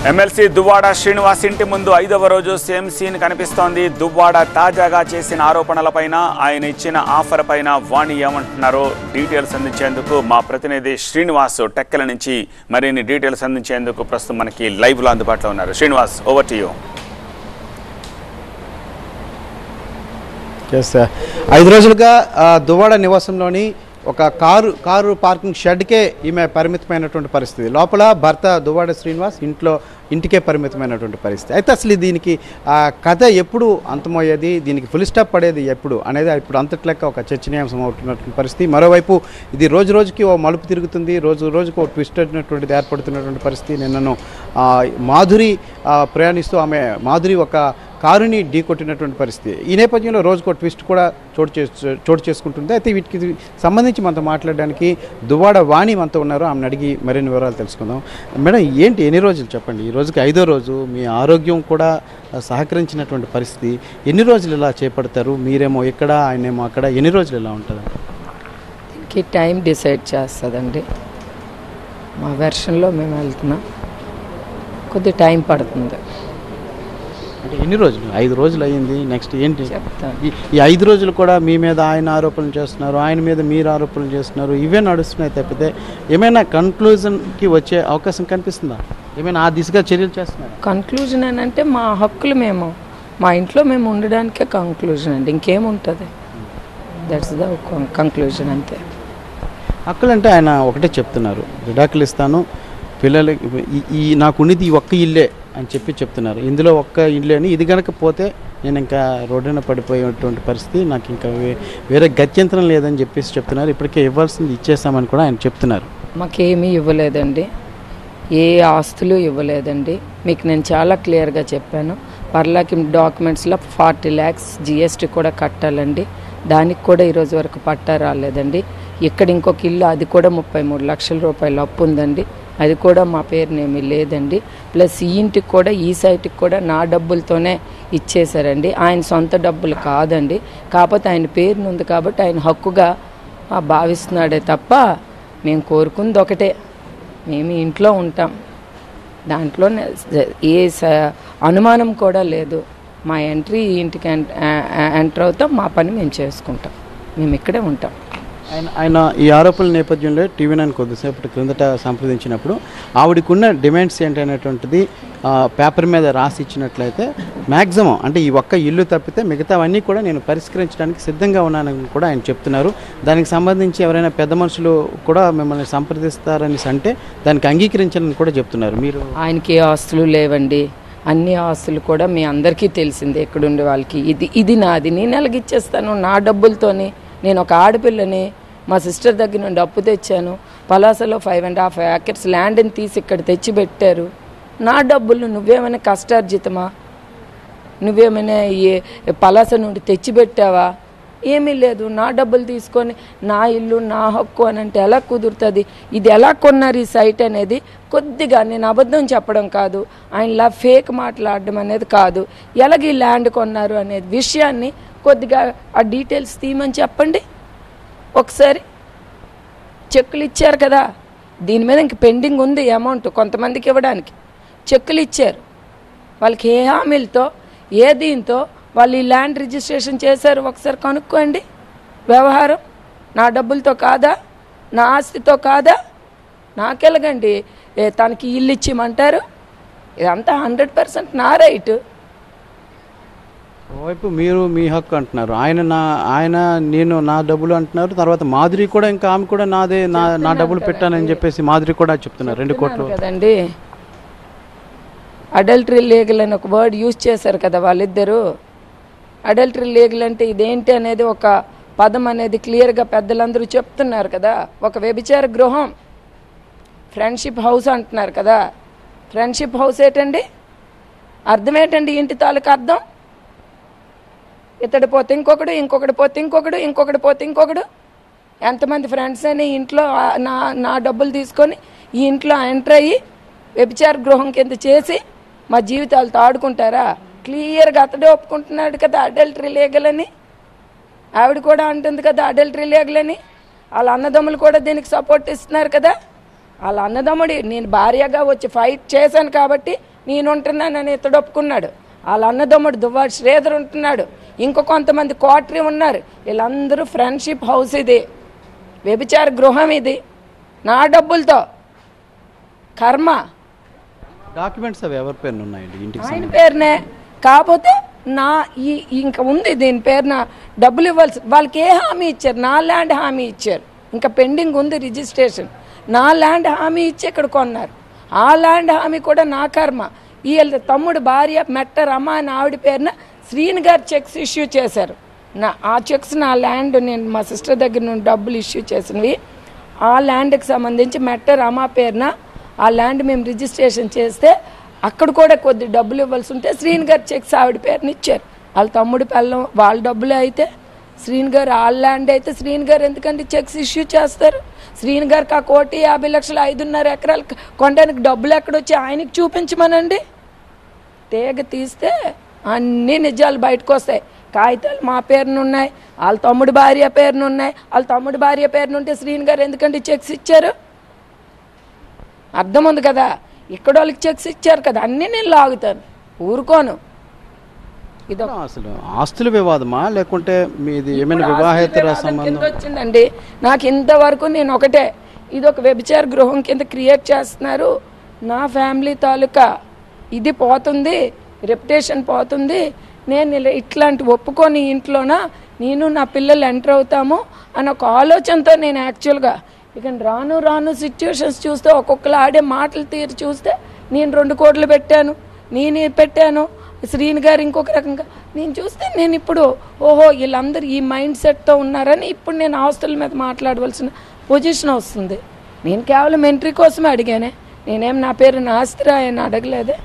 MLC Duvvada Srinivas ఇంటి ముందు 5వ రోజు సేమ్ సీన్ కనిపిస్తోంది. దువ్వాడ తాజాగా చేసిన ఆరోపణలపైన, ఆయన ఇచ్చిన ఆఫర్ పైన వాణి ఏమంటున్నారో డీటెయిల్స్ అందించేందుకు మా ప్రతినిధి శ్రీనివాస్ టెక్కల నుంచి మరిన్ని డీటెయిల్స్ అందించేందుకు ప్రస్తుతం మనకి లైవ్లో అందుబాటులో ఉన్నారు. Srinivas, over to you. 5 రోజులుగా దువ్వాడ నివాసంలోని ఒక కారు పార్కింగ్ షెడ్కే ఈమె పరిమితమైనటువంటి పరిస్థితి. లోపల భర్త దువ్వాడ శ్రీనివాస్ ఇంటికే పరిమితమైనటువంటి పరిస్థితి. అయితే అసలు దీనికి కథ ఎప్పుడు అంతమయ్యేది, దీనికి ఫుల్ స్టాప్ పడేది ఎప్పుడు అనేది ఇప్పుడు అంతట్లెక్క ఒక చర్చనీయాంశం అవుతున్నటువంటి పరిస్థితి. మరోవైపు ఇది రోజు రోజుకి ఓ మలుపు తిరుగుతుంది, రోజు రోజుకి ఓ ట్విస్ట్ అయినటువంటిది ఏర్పడుతున్నటువంటి పరిస్థితి. నిన్నను మాధురి ప్రయాణిస్తూ మాధురి ఒక కారుని ఢీకొట్టినటువంటి పరిస్థితి. ఈ నేపథ్యంలో రోజుకో ట్విస్ట్ కూడా చోటు చేసుకుంటుంది. అయితే వీటికి సంబంధించి మనతో మాట్లాడడానికి దువ్వాడ వాణి మనతో ఉన్నారు. ఆమెను అడిగి మరిన్ని వివరాలు తెలుసుకుందాం. మేడం, ఏంటి ఎన్ని రోజులు చెప్పండి? ఈ రోజుకి 5వ రోజు, మీ ఆరోగ్యం కూడా సహకరించినటువంటి పరిస్థితి. ఎన్ని రోజులు ఇలా చేపడతారు? మీరేమో ఇక్కడ, ఆయనేమో అక్కడ. ఎన్ని రోజులు ఇలా ఉంటుంది? దీనికి టైం డిసైడ్ చేస్తుందండి. మా వెర్షన్లో మేము వెళ్తున్నాం, కొద్ది టైం పడుతుంది. అంటే ఎన్ని రోజులు? 5 రోజులు అయ్యింది. నెక్స్ట్ ఏంటి చెప్తాను. ఈ 5 రోజులు కూడా మీ మీద ఆయన ఆరోపణలు చేస్తున్నారు, ఆయన మీద మీరు ఆరోపణలు చేస్తున్నారు, ఇవే నడుస్తున్నాయి తప్పితే ఏమైనా కన్క్లూజన్కి వచ్చే అవకాశం కనిపిస్తుందా? ఏమైనా ఆ దిశగా చర్యలు చేస్తున్నారు? కన్క్లూజన్ అని అంటే మా హక్కులు మా ఇంట్లో మేము ఉండడానికే కన్క్లూజన్ అండి, ఇంకేముంటుంది. దట్స్ ద కన్క్లూజన్ అంతే. హక్కులు అంటే ఆయన ఒకటే చెప్తున్నారు, విడాకులు ఇస్తాను, పిల్లలకి నాకు ఉన్నది ఈ ఒక్క ఇల్లే అని చెప్తున్నారు. ఇందులో ఒక్క ఇల్లే అని, ఇది కనుక పోతే నేను ఇంకా రోడ్డున పడిపోయేటువంటి పరిస్థితి, నాకు ఇంకా వేరే గత్యంతరం లేదని చెప్తున్నారు. ఇప్పటికే ఇవ్వాల్సింది ఇచ్చేస్తామని కూడా ఆయన చెప్తున్నారు. మాకేమీ ఇవ్వలేదండి, ఏ ఆస్తులు ఇవ్వలేదండి. మీకు నేను చాలా క్లియర్గా చెప్పాను. పర్లాకి డాక్యుమెంట్స్లో 40 lakhs GST కూడా కట్టాలండి. దానికి కూడా ఈరోజు వరకు పట్టా రాలేదండి. ఇక్కడ ఇంకొక ఇల్లు, అది కూడా 33 లక్షల రూపాయలు అప్పు ఉందండి, అది కూడా మా పేరునేమీ లేదండి. ప్లస్ ఈ ఇంటికి కూడా, ఈ సైట్కి కూడా నా డబ్బులతోనే ఇచ్చేశారండి, ఆయన సొంత డబ్బులు కాదండి. కాకపోతే ఆయన పేరును ఉంది కాబట్టి ఆయన హక్కుగా భావిస్తున్నాడే తప్ప మేము కోరుకుంది ఒకటే, మేము ఇంట్లో ఉంటాం, దాంట్లో ఏ అనుమానం కూడా లేదు. మా ఎంట్రీ ఇంటికి ఎంటర్ అవుతాం, మా పని మేము చేసుకుంటాం, మేము ఇక్కడే ఉంటాం. ఆయన ఈ ఆరోపణల నేపథ్యంలో టీవీ9 కొద్దిసేపటి క్రిందట సంప్రదించినప్పుడు ఆవిడకున్న డిమాండ్స్ ఏంటనేటువంటిది పేపర్ మీద రాసి ఇచ్చినట్లయితే మ్యాక్సిమం అంటే ఈ ఒక్క ఇల్లు తప్పితే మిగతావన్నీ కూడా నేను పరిష్కరించడానికి సిద్ధంగా ఉన్నానని కూడా ఆయన చెప్తున్నారు. దానికి సంబంధించి ఎవరైనా పెద్ద మనుషులు కూడా మిమ్మల్ని సంప్రదిస్తారని అంటే దానికి అంగీకరించాలని కూడా చెప్తున్నారు. మీరు ఆయనకి ఏ ఆస్తులు లేవండి, అన్ని ఆస్తులు కూడా మీ అందరికీ తెలిసిందే, ఎక్కడుండే వాళ్ళకి. ఇది నాది, నేను ఎలాగిచ్చేస్తాను? నా డబ్బులతోని. నేను ఒక ఆడపిల్లని, మా సిస్టర్ దగ్గర నుండి అప్పు తెచ్చాను. పలాసలో 5.5 acres ల్యాండ్ని తీసి ఇక్కడ తెచ్చి పెట్టారు. నా డబ్బులు నువ్వేమైనా కష్టార్జితమా? నువ్వేమైనా పలాస నుండి తెచ్చి పెట్టావా? ఏమీ లేదు. నా డబ్బులు తీసుకొని నా ఇల్లు, నా హక్కు అని అంటే ఎలా కుదురుతుంది? ఇది ఎలా కొన్నారు ఈ సైట్ అనేది కొద్దిగా, నేను అబద్ధం చెప్పడం కాదు, ఆయనలా ఫేక్ మాట్లాడడం అనేది కాదు, ఎలాగ ఈ ల్యాండ్ కొన్నారు అనేది విషయాన్ని కొద్దిగా ఆ డీటెయిల్స్ తీయమని చెప్పండి ఒకసారి. చెక్కులు ఇచ్చారు కదా, దీని మీద ఇంక పెండింగ్ ఉంది అమౌంట్ కొంతమందికి ఇవ్వడానికి. చెక్కులు ఇచ్చారు, వాళ్ళకి ఏ హామీలతో, ఏ దీంతో వాళ్ళు ఈ ల్యాండ్ రిజిస్ట్రేషన్ చేశారు ఒకసారి కనుక్కోండి. వ్యవహారం నా డబ్బులతో కాదా, నా ఆస్తితో కాదా? నాకెలాగండి తనకి ఇల్లు ఇచ్చిమంటారు? ఇదంతా 100% నా రైట్. ఓవైపు మీరు మీ హక్కు అంటున్నారు, ఆయన నేను నా డబ్బులు అంటున్నారు. తర్వాత మాధురి కూడా, ఇంకా ఆమె కూడా నాదే, నా డబ్బులు పెట్టానని చెప్పేసి మాధురి కూడా చెప్తున్నారు. 2 కోట్లు కదండి. అడల్టరీ లీగల్ అని ఒక వర్డ్ యూజ్ చేశారు కదా వాళ్ళిద్దరూ. అడల్టరీ లీగల్ అంటే ఇదేంటి అనేది ఒక పదం అనేది క్లియర్గా పెద్దలందరూ చెప్తున్నారు కదా. ఒక వ్యభిచార గృహం, ఫ్రెండ్షిప్ హౌస్ అంటున్నారు కదా. ఫ్రెండ్షిప్ హౌస్ ఏంటండి? అర్థం ఏంటండి? ఇంటి తాలూకు అర్థం. ఇతడు పోతే ఇంకొకడు, ఇంకొకటి పోతే ఇంకొకడు, ఇంకొకటి పోతే ఇంకొకడు. ఎంతమంది ఫ్రెండ్స్ అని ఇంట్లో నా డబ్బులు తీసుకొని ఈ ఇంట్లో ఎంటర్ అయ్యి వ్యభిచార గృహం కింద చేసి మా జీవితాలతో ఆడుకుంటారా? క్లియర్గా అతడే ఒప్పుకుంటున్నాడు కదా అడల్టరీ లీగల్ అని. ఆవిడ కూడా అంటుంది కదా అడల్టరీ లీగల్ అని. వాళ్ళ అన్నదమ్ములు కూడా దీనికి సపోర్ట్ ఇస్తున్నారు కదా. వాళ్ళ అన్నదమ్ముడి, నేను భార్యగా వచ్చి ఫైట్ చేశాను కాబట్టి నేను ఉంటున్నానని ఇతడు ఒప్పుకున్నాడు. వాళ్ళ అన్నదమ్ముడు దువ్వాడ శ్రీధర్ ఉంటున్నాడు. ఇంకో కొంతమంది క్వార్టరీ ఉన్నారు. వీళ్ళందరూ ఫ్రెండ్షిప్ హౌస్ ఇది, వ్యభిచార గృహం ఇది, నా డబ్బులతో. కర్మ. డాక్యుమెంట్స్ అవి ఎవరి పేరున ఉన్నాయండి? ఇంటికి ఆయన పేరునే. కాకపోతే ఇంకా ఉంది దీని పేరున డబ్బులు ఇవ్వాల్సి. వాళ్ళకి ఏ హామీ ఇచ్చారు? నా ల్యాండ్ హామీ ఇచ్చారు. ఇంకా పెండింగ్ ఉంది రిజిస్ట్రేషన్. నా ల్యాండ్ హామీ ఇచ్చి ఇక్కడ కొన్నారు. ఆ ల్యాండ్ హామీ కూడా నా కర్మ. వీళ్ళ తమ్ముడు భార్య మెట్ట రమ అని ఆవిడ పేరున శ్రీని గారు చెక్స్ ఇష్యూ చేశారు. ఆ చెక్స్ నా ల్యాండ్, నేను మా సిస్టర్ దగ్గర నుండి డబ్బులు ఇష్యూ చేసినవి. ఆ ల్యాండ్కి సంబంధించి మెట్ట రమ పేరున ఆ ల్యాండ్ మేము రిజిస్ట్రేషన్ చేస్తే అక్కడ కూడా కొద్ది డబ్బులు ఇవ్వాల్సి ఉంటే శ్రీని గారు చెక్స్ ఆవిడ పేరుని ఇచ్చారు. వాళ్ళ తమ్ముడు పిల్లం వాళ్ళ డబ్బులే అయితే శ్రీని గారు ఆ ల్యాండ్ అయితే శ్రీని గారు ఎందుకంటే చెక్స్ ఇష్యూ చేస్తారు? శ్రీని గారికి ఆ 1,50,00,000 5.5 ఎకరాలు కొనడానికి డబ్బులు ఎక్కడొచ్చి ఆయనకి చూపించమనండి. తీగ తీస్తే అన్ని నిజాలు బయటకు వస్తాయి. కాగితాలు మా పేరున ఉన్నాయి, వాళ్ళ తమ్ముడు భార్య పేరున ఉన్నాయి. వాళ్ళ తమ్ముడు భార్య పేరున ఉంటే శ్రీని గారు ఎందుకంటే చెక్స్ ఇచ్చారు? అర్థం ఉంది కదా. ఇక్కడ వాళ్ళకి చెక్స్ ఇచ్చారు కదా, అన్నీ నేను లాగుతాను, ఊరుకోను. ఇది అసలు ఆస్తుల వివాదమా లేకుంటే మీది ఏమైనా వివాహేతర సంబంధం వచ్చిందండి? నాకు ఇంతవరకు నేను ఒకటే, ఇది ఒక వ్యభిచార గృహం కింద క్రియేట్ చేస్తున్నారు. నా ఫ్యామిలీ తాలూకా ఇది పోతుంది, రెప్యుటేషన్ పోతుంది. నేను ఇట్లాంటి ఒప్పుకొని ఇంట్లోన నేను నా పిల్లలు ఎంటర్ అవుతాము అని ఒక ఆలోచనతో నేను యాక్చువల్గా ఇక రాను సిచ్యువేషన్స్ చూస్తే ఒక్కొక్కరు ఆడే మాటలు తీరు చూస్తే నేను 2 కోట్లు పెట్టాను, నేను పెట్టాను, శ్రీని గారు ఇంకొక రకంగా నేను చూస్తే నేను ఇప్పుడు ఓహో వీళ్ళందరూ ఈ మైండ్ సెట్తో ఉన్నారని ఇప్పుడు నేను ఆస్తుల మీద మాట్లాడవలసిన పొజిషన్ వస్తుంది. నేను కేవలం ఎంట్రీ కోసమే అడిగానే, నేనేం నా పేరు ఆస్తిరా అని అడగలేదే.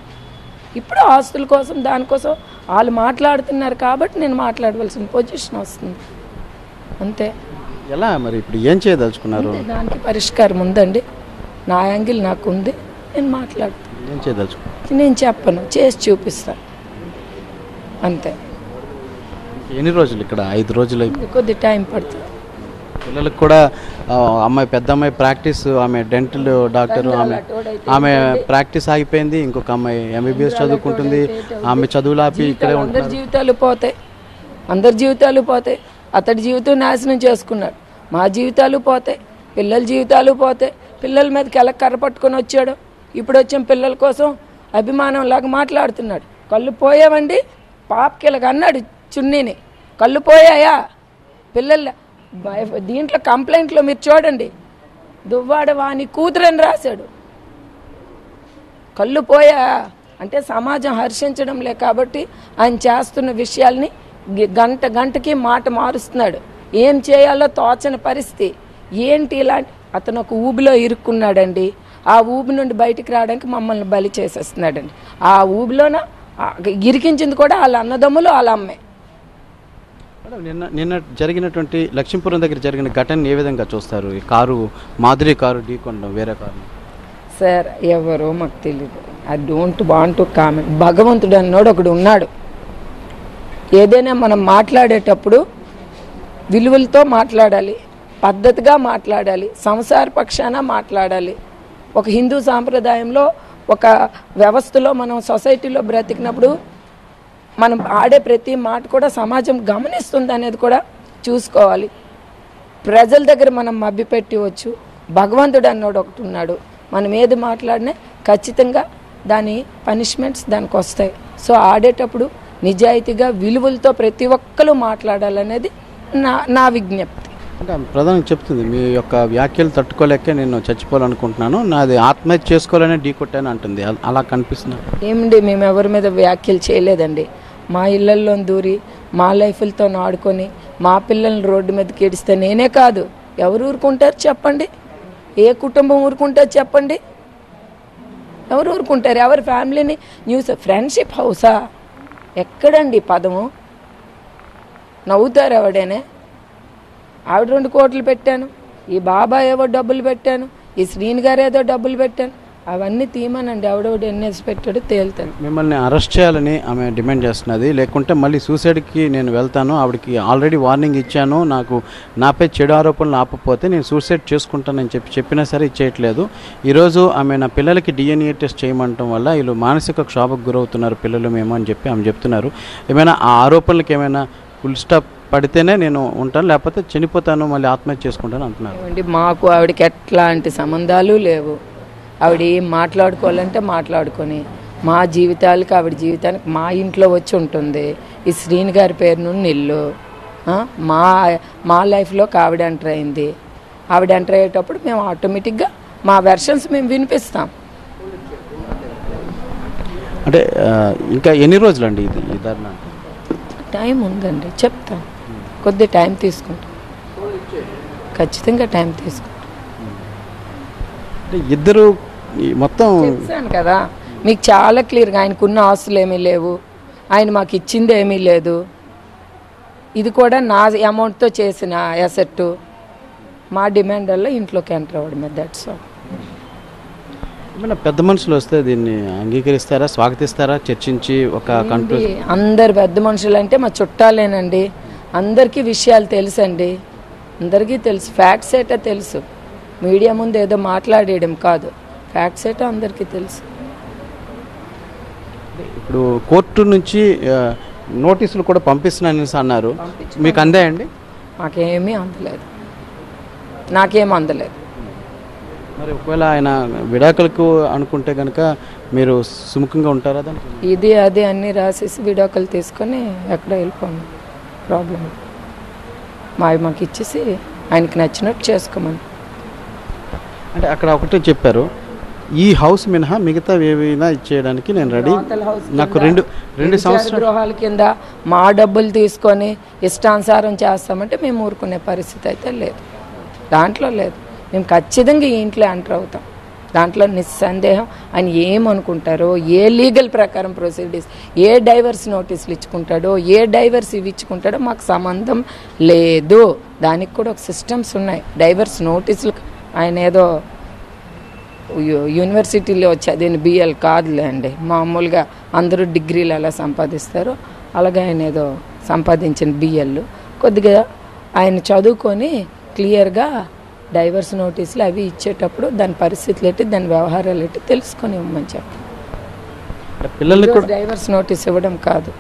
ఇప్పుడు ఆస్తుల కోసం దానికోసం వాళ్ళు మాట్లాడుతున్నారు కాబట్టి నేను మాట్లాడవలసిన పొజిషన్ వస్తుంది అంతే. ఎలా మరి ఇప్పుడు ఏం చేయదలుచుకున్నారు? దానికి పరిష్కారం ఉందండి, నా యాంగిల్ నాకు ఉంది, నేను మాట్లాడుతాను. ఏం చేయదలుచుకున్నారు? నేను చెప్పను, చేసి చూపిస్తాను అంతే. ఎన్ని రోజులు ఇక్కడ? 5 రోజులు. కొద్ది టైం పడుతుంది. పిల్లలకు కూడా అమ్మాయి పెద్ద అమ్మాయి ప్రాక్టీస్, ఆమె డెంటల్ డాక్టర్, ఆమె ప్రాక్టీస్ ఆగిపోయింది. ఇంకొక అమ్మాయి MBBS చదువుకుంటుంది. ఆమె చదువులు ఆపి ఇక్కడే ఉంటుంది. అందరి జీవితాలు పోతాయి. అతడి జీవితం నాశనం చేసుకున్నాడు, మా జీవితాలు పోతాయి, పిల్లల జీవితాలు పోతాయి. పిల్లల మీదకి ఎలా కర్ర పట్టుకొని వచ్చాడు. ఇప్పుడు వచ్చిన పిల్లల కోసం అభిమానం లాగా మాట్లాడుతున్నాడు. కళ్ళు పోయావండి పాపకి ఇలాగ అన్నాడు చున్నీని, కళ్ళు పోయాయా పిల్లల దీంట్లో కంప్లైంట్లో మీరు చూడండి, దువ్వాడ వాని కూతురని రాశాడు. కళ్ళు పోయా అంటే సమాజం హర్షించడం లే కాబట్టి ఆయన చేస్తున్న విషయాల్ని గంటకి మాట మారుస్తున్నాడు. ఏం చేయాలో తోచని పరిస్థితి. ఏంటి ఇలాంటి అతను ఒక ఊబిలో ఇరుక్కున్నాడండి. ఆ ఊబి నుండి బయటికి రావడానికి మమ్మల్ని బలి చేసేస్తున్నాడండి. ఆ ఊబిలోన ఇరికించింది కూడా వాళ్ళ అన్నదమ్ములు, వాళ్ళ అమ్మే. నిన్న జరిగినటువంటి లక్ష్మీపురం దగ్గర జరిగిన ఘటన ఏ విధంగా చూస్తారు? ఈ కారు మాధురి కారు ఢీకొనడం వేరే కారు. సార్ ఎవరో మాకు తెలియదు. I don't want to comment. భగవంతుడు అన్నోడు ఒకడు ఉన్నాడు. ఏదైనా మనం మాట్లాడేటప్పుడు విలువలతో మాట్లాడాలి, పద్ధతిగా మాట్లాడాలి, సంసార పక్షాన మాట్లాడాలి. ఒక హిందూ సాంప్రదాయంలో ఒక వ్యవస్థలో మనం సొసైటీలో బ్రతికినప్పుడు మనం ఆడే ప్రతి మాట కూడా సమాజం గమనిస్తుంది అనేది కూడా చూసుకోవాలి. ప్రజల దగ్గర మనం మభ్యపెట్టవచ్చు. భగవంతుడు అన్నోడు ఒకటి ఉన్నాడు. మనం ఏది మాట్లాడినా ఖచ్చితంగా దాని పనిష్మెంట్స్ దానికి వస్తాయి. సో ఆడేటప్పుడు నిజాయితీగా విలువలతో ప్రతి ఒక్కరు మాట్లాడాలనేది నా విజ్ఞప్తి. అంటే ప్రధానం చెప్తుంది, మీ యొక్క వ్యాఖ్యలు తట్టుకోలేక నేను చచ్చిపోవాలనుకుంటున్నాను, నాది ఆత్మహత్య చేసుకోవాలని ఢీకొట్టాను అంటుంది. అలా కనిపిస్తుంది ఏమండి? మేము ఎవరి మీద వ్యాఖ్యలు చేయలేదండి. మా ఇళ్లల్లో దూరి మా లైఫ్లతో ఆడుకొని మా పిల్లల్ని రోడ్డు మీదకి ఏడిస్తే నేనే కాదు ఎవరు ఊరుకుంటారు చెప్పండి? ఏ కుటుంబం ఊరుకుంటారు చెప్పండి? ఎవరు ఊరుకుంటారు? ఎవరి ఫ్యామిలీని న్యూస్ ఫ్రెండ్షిప్ హౌసా? ఎక్కడండి పదము? నవ్వుతారు ఎవడేనే. ఆవిడ 2 కోట్లు పెట్టాను, ఈ బాబాయ్ ఏవో డబ్బులు పెట్టాను, ఈ శ్రీని గారు ఏదో డబ్బులు పెట్టాను. అవన్నీ తీయమనండి, ఎవడెవడు ఎన్ని వేసి పెట్టాడో తేలుతాను. మిమ్మల్ని అరెస్ట్ చేయాలని ఆమె డిమాండ్ చేస్తున్నది, లేకుంటే మళ్ళీ సూసైడ్కి నేను వెళ్తాను, ఆవిడకి ఆల్రెడీ వార్నింగ్ ఇచ్చాను, నాకు నాపై చెడు ఆరోపణలు ఆపకపోతే నేను సూసైడ్ చేసుకుంటానని చెప్పినా సరే ఇచ్చేయట్లేదు. ఈరోజు ఆమె నా పిల్లలకి DNA టెస్ట్ చేయమంటం వల్ల వీళ్ళు మానసిక క్షోభకు గురవుతున్నారు పిల్లలు మేము అని చెప్పి ఆమె చెప్తున్నారు. ఏమైనా ఆ ఆరోపణలకు ఏమైనా ఫుల్ స్టాప్ పడితేనే నేను ఉంటాను, లేకపోతే చనిపోతాను, మళ్ళీ ఆత్మహత్య చేసుకుంటాను అంటున్నారు. మాకు ఆవిడకి ఎట్లాంటి సంబంధాలు లేవు. ఆవిడ ఏం మాట్లాడుకోవాలంటే మాట్లాడుకొని మా జీవితాలకి ఆవిడ జీవితానికి మా ఇంట్లో వచ్చి ఉంటుంది. ఈ శ్రీని గారి పేరు నుండి ఇల్లు మా లైఫ్లోకి ఆవిడ ఎంటర్ అయింది. ఆవిడ ఎంటర్ అయ్యేటప్పుడు మేము ఆటోమేటిక్గా మా వెర్షన్స్ మేము వినిపిస్తాం. అంటే ఇంకా ఎన్ని రోజులు అండి ఇది ఈ ధర్నా? టైం ఉందండి, చెప్తాం. కొద్ది టైం తీసుకుంటాం, ఖచ్చితంగా టైం తీసుకుంటాం. ఇద్దరు మొత్తం చెప్పాను కదా మీకు చాలా క్లియర్గా. ఆయనకున్న ఆస్తులు ఏమీ లేవు, ఆయన మాకు ఇచ్చింది ఏమీ లేదు. ఇది కూడా నా అమౌంట్తో చేసిన అసెట్. మా డిమాండ్ వల్ల ఇంట్లోకి ఎంటర్ అవ్వడమే, దట్స్ ఆల్. ఏమైనా పెద్ద మనుషులు వస్తే దీన్ని అంగీకరిస్తారా, స్వాగతిస్తారా, చర్చించి ఒక కంక్లూజన్? అందరు పెద్ద మనుషులు అంటే మా చుట్టాలేనండి, అందరికీ విషయాలు తెలుసండి, అందరికీ తెలుసు. ఫ్యాక్ట్స్ ఏటో తెలుసు, మీడియా ముందు ఏదో మాట్లాడేయడం కాదు, ఫ్యాక్ట్స్ ఏటో అందరికీ తెలుసు. ఇప్పుడు కోర్టు నుంచి నోటీసులు కూడా పంపిస్తున్నానని అన్నారు, మీకు అందాయండి? మాకేమీ అందలేదు, నాకేం అందలేదు. మరి ఒకవేళ ఆయన విడాకులకు అనుకుంటే కనుక మీరు సుముఖంగా ఉంటారా దానికి? ఇది అది అన్నీ రాసేసి విడాకులు తీసుకొని ఎక్కడ వెళ్ళిపోండి, ప్రాబ్లం. మాకు ఇచ్చేసి ఆయనకి నచ్చినట్టు చేసుకోమని. అంటే అక్కడ ఒకటే చెప్పారు, ఈ హౌస్ మినహా మిగతా ఏవైనా ఇచ్చేయడానికి నేను రెడీ. నాకు రెండు సంవత్సరాల గృహాల కింద మా డబ్బులు తీసుకొని ఇష్టానుసారం చేస్తామంటే మేము ఊరుకునే పరిస్థితి అయితే లేదు, దాంట్లో లేదు. మేము ఖచ్చితంగా ఈ ఇంట్లో ఎంటర్ అవుతాం, దాంట్లో నిస్సందేహం. ఆయన ఏమనుకుంటారో, ఏ లీగల్ ప్రకారం ప్రొసీడింగ్స్, ఏ డైవర్స్ నోటీసులు ఇచ్చుకుంటాడో, ఏ డైవర్స్ ఇవి ఇచ్చుకుంటాడో మాకు సంబంధం లేదు. దానికి కూడా ఒక సిస్టమ్స్ ఉన్నాయి. డైవర్స్ నోటీసులు ఆయన ఏదో యూనివర్సిటీలో చదివిన BL కాదులే అండి, మామూలుగా అందరూ డిగ్రీలు ఎలా సంపాదిస్తారో అలాగే ఆయన ఏదో సంపాదించిన BL. కొద్దిగా ఆయన చదువుకొని క్లియర్గా డైవర్స్ నోటీసులు అవి ఇచ్చేటప్పుడు దాని పరిస్థితులు ఏంటి, దాని వ్యవహారాలు ఏంటి తెలుసుకొని ఇవ్వమని చెప్పి. పిల్లల్ని కూడా డైవర్స్ నోటీస్ ఇవ్వడం కాదు,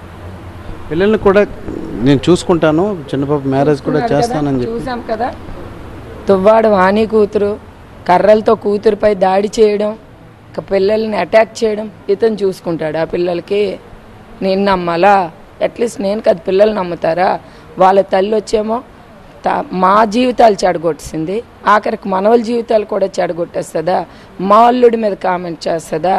పిల్లల్ని కూడా నేను చూసుకుంటాను, చిన్నపాప మ్యారేజ్ కూడా చేస్తానని చెప్పి చూసాం కదా. తువ్వాడు వాణి కూతురు కర్రలతో కూతురుపై దాడి చేయడం, ఇక పిల్లల్ని అటాక్ చేయడం ఇతను చూసుకుంటాడు. ఆ పిల్లలకి నేను నమ్మాలా? అట్లీస్ట్ నేను కదా పిల్లలు నమ్ముతారా? వాళ్ళ తల్లి వచ్చేమో మా జీవితాలు చెడగొట్టేసింది, ఆఖరికి మనవల జీవితాలు కూడా చెడగొట్టేస్తుందా? మా అల్లుడి మీద కామెంట్ చేస్తుందా?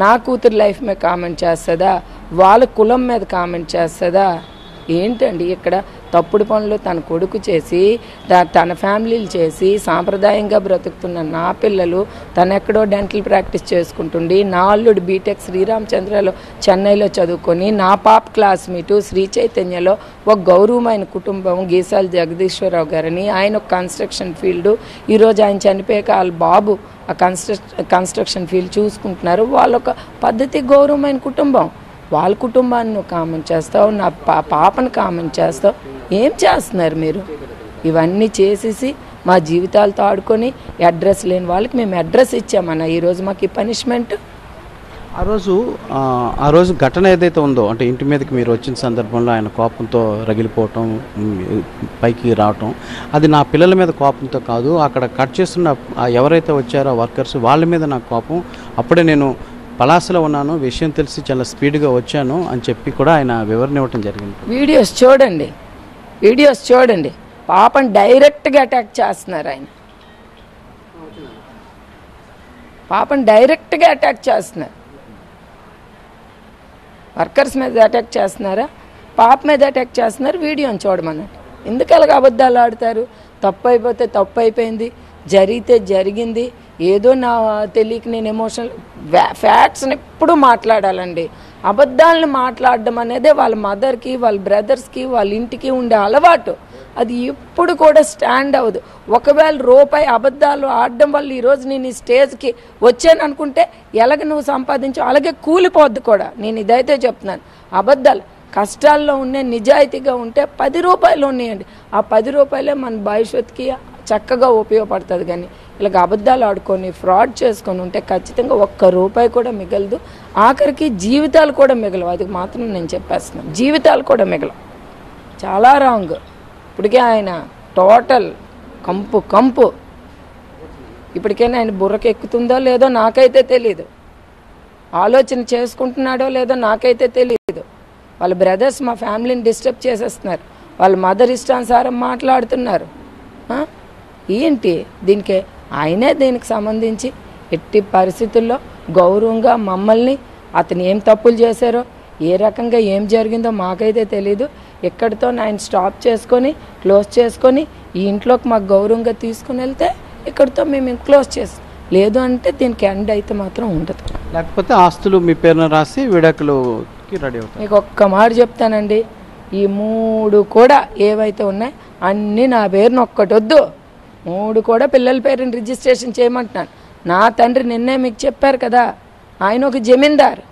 నా కూతురు లైఫ్ మీద కామెంట్ చేస్తుందా? వాళ్ళ కులం మీద కామెంట్ చేస్తుందా? ఏంటండి ఇక్కడ తప్పుడు పనులు తన కొడుకు చేసి తన ఫ్యామిలీలు చేసి సాంప్రదాయంగా బ్రతుకుతున్న నా పిల్లలు, తను ఎక్కడో డెంటల్ ప్రాక్టీస్ చేసుకుంటుండి, నా అల్లుడు బీటెక్ శ్రీరామచంద్రలో చెన్నైలో చదువుకొని, నా పాప క్లాస్మేటు శ్రీ చైతన్యలో ఒక గౌరవమైన కుటుంబం గీసాల జగదీశ్వరరావు గారని, ఆయన ఒక కన్స్ట్రక్షన్ ఫీల్డు. ఈరోజు ఆయన చనిపోయాక వాళ్ళ బాబు ఆ కన్స్ట్రక్షన్ ఫీల్డ్ చూసుకుంటున్నారు. వాళ్ళొక పద్ధతి గౌరవమైన కుటుంబం. వాళ్ళ కుటుంబాన్ని నువ్వు కామెంట్ చేస్తావు, నా పాపను కామెంట్ చేస్తావు. ఏం చేస్తున్నారు మీరు? ఇవన్నీ చేసేసి మా జీవితాలతో ఆడుకొని అడ్రస్ లేని వాళ్ళకి మేము అడ్రస్ ఇచ్చామన్నా ఈరోజు మాకు ఈ పనిష్మెంట్. ఆ రోజు ఘటన ఏదైతే ఉందో, అంటే ఇంటి మీదకి మీరు వచ్చిన సందర్భంలో ఆయన కోపంతో రగిలిపోవటం, పైకి రావటం, అది నా పిల్లల మీద కోపంతో కాదు, అక్కడ కట్ చేస్తున్న ఎవరైతే వచ్చారో వర్కర్స్ వాళ్ళ మీద నాకు కోపం. అప్పుడే నేను పలాసలో ఉన్నాను, విషయం తెలిసి చాలా స్పీడ్గా వచ్చాను అని చెప్పి కూడా ఆయన వివరణ ఇవ్వటం జరిగింది. వీడియోస్ చూడండి, పాపం డైరెక్ట్గా అటాక్ చేస్తున్నారు. ఆయన పాపం డైరెక్ట్గా అటాక్ చేస్తున్నారు. వర్కర్స్ మీద అటాక్ చేస్తున్నారా, పాప మీద అటాక్ చేస్తున్నారు. వీడియోని చూడమన్నట్టు. ఎందుకు అలాగ అబద్ధాలు ఆడతారు? తప్పు అయిపోతే తప్పు అయిపోయింది, జరిగితే జరిగింది. ఏదో నా తెలియక నేను ఎమోషనల్ ఫ్యాక్ట్స్ని ఎప్పుడు మాట్లాడాలండి. అబద్ధాలను మాట్లాడడం అనేది వాళ్ళ మదర్కి, వాళ్ళ బ్రదర్స్కి, వాళ్ళ ఇంటికి ఉండే అలవాటు. అది ఎప్పుడు కూడా స్టాండ్ అవ్వదు. ఒకవేళ రూపాయి అబద్ధాలు ఆడడం వల్ల ఈరోజు నేను ఈ స్టేజ్కి వచ్చాను అనుకుంటే ఎలాగ నువ్వు సంపాదించు అలాగే కూలిపోద్ది కూడా. నేను ఇదైతే చెప్తున్నాను. అబద్ధాలు కష్టాల్లో ఉండే నిజాయితీగా ఉంటే 10 రూపాయలు ఉన్నాయండి. ఆ 10 రూపాయలే మన భవిష్యత్తుకి చక్కగా ఉపయోగపడుతుంది. కానీ ఇలాగ అబద్ధాలు ఆడుకొని ఫ్రాడ్ చేసుకొని ఉంటే ఖచ్చితంగా 1 రూపాయి కూడా మిగలదు. ఆఖరికి జీవితాలు కూడా మిగలవు. అది మాత్రం నేను చెప్పేస్తున్నాను. జీవితాలు కూడా మిగలవు. చాలా రాంగ్. ఇప్పటికే ఆయన టోటల్ కంపు. ఇప్పటికైనా ఆయన బుర్రకి ఎక్కుతుందో లేదో నాకైతే తెలీదు. ఆలోచన చేసుకుంటున్నాడో లేదో నాకైతే తెలీదు. వాళ్ళ బ్రదర్స్ మా ఫ్యామిలీని డిస్టర్బ్ చేసేస్తున్నారు. వాళ్ళ మదర్ ఇష్టానుసారం మాట్లాడుతున్నారు. ఏంటి దీనికి? ఆయనే దీనికి సంబంధించి ఎట్టి పరిస్థితుల్లో గౌరవంగా మమ్మల్ని అతను ఏం తప్పులు చేశారో ఏ రకంగా ఏం జరిగిందో మాకైతే తెలీదు. ఎక్కడితో ఆయన స్టాప్ చేసుకొని క్లోజ్ చేసుకొని ఈ ఇంట్లోకి మాకు గౌరవంగా తీసుకుని వెళ్తే ఇక్కడితో మేము క్లోజ్ చేస్తాం. లేదు అంటే దీనికి ఎండ్ అయితే మాత్రం ఉండదు. లేకపోతే ఆస్తులు మీ పేరున రాసి విడాకులుకి రెడీ అవుతాయి. మీకు ఒక్క మాట చెప్తానండి. ఈ 3 కూడా ఏవైతే ఉన్నాయి అన్నీ నా పేరున ఒక్కటి వద్దు. 3 కూడా పిల్లల పేరుని రిజిస్ట్రేషన్ చేయమంటున్నాను. నా తండ్రి నిన్నే మీకు చెప్పారు కదా, ఆయన ఒక జమీందారు.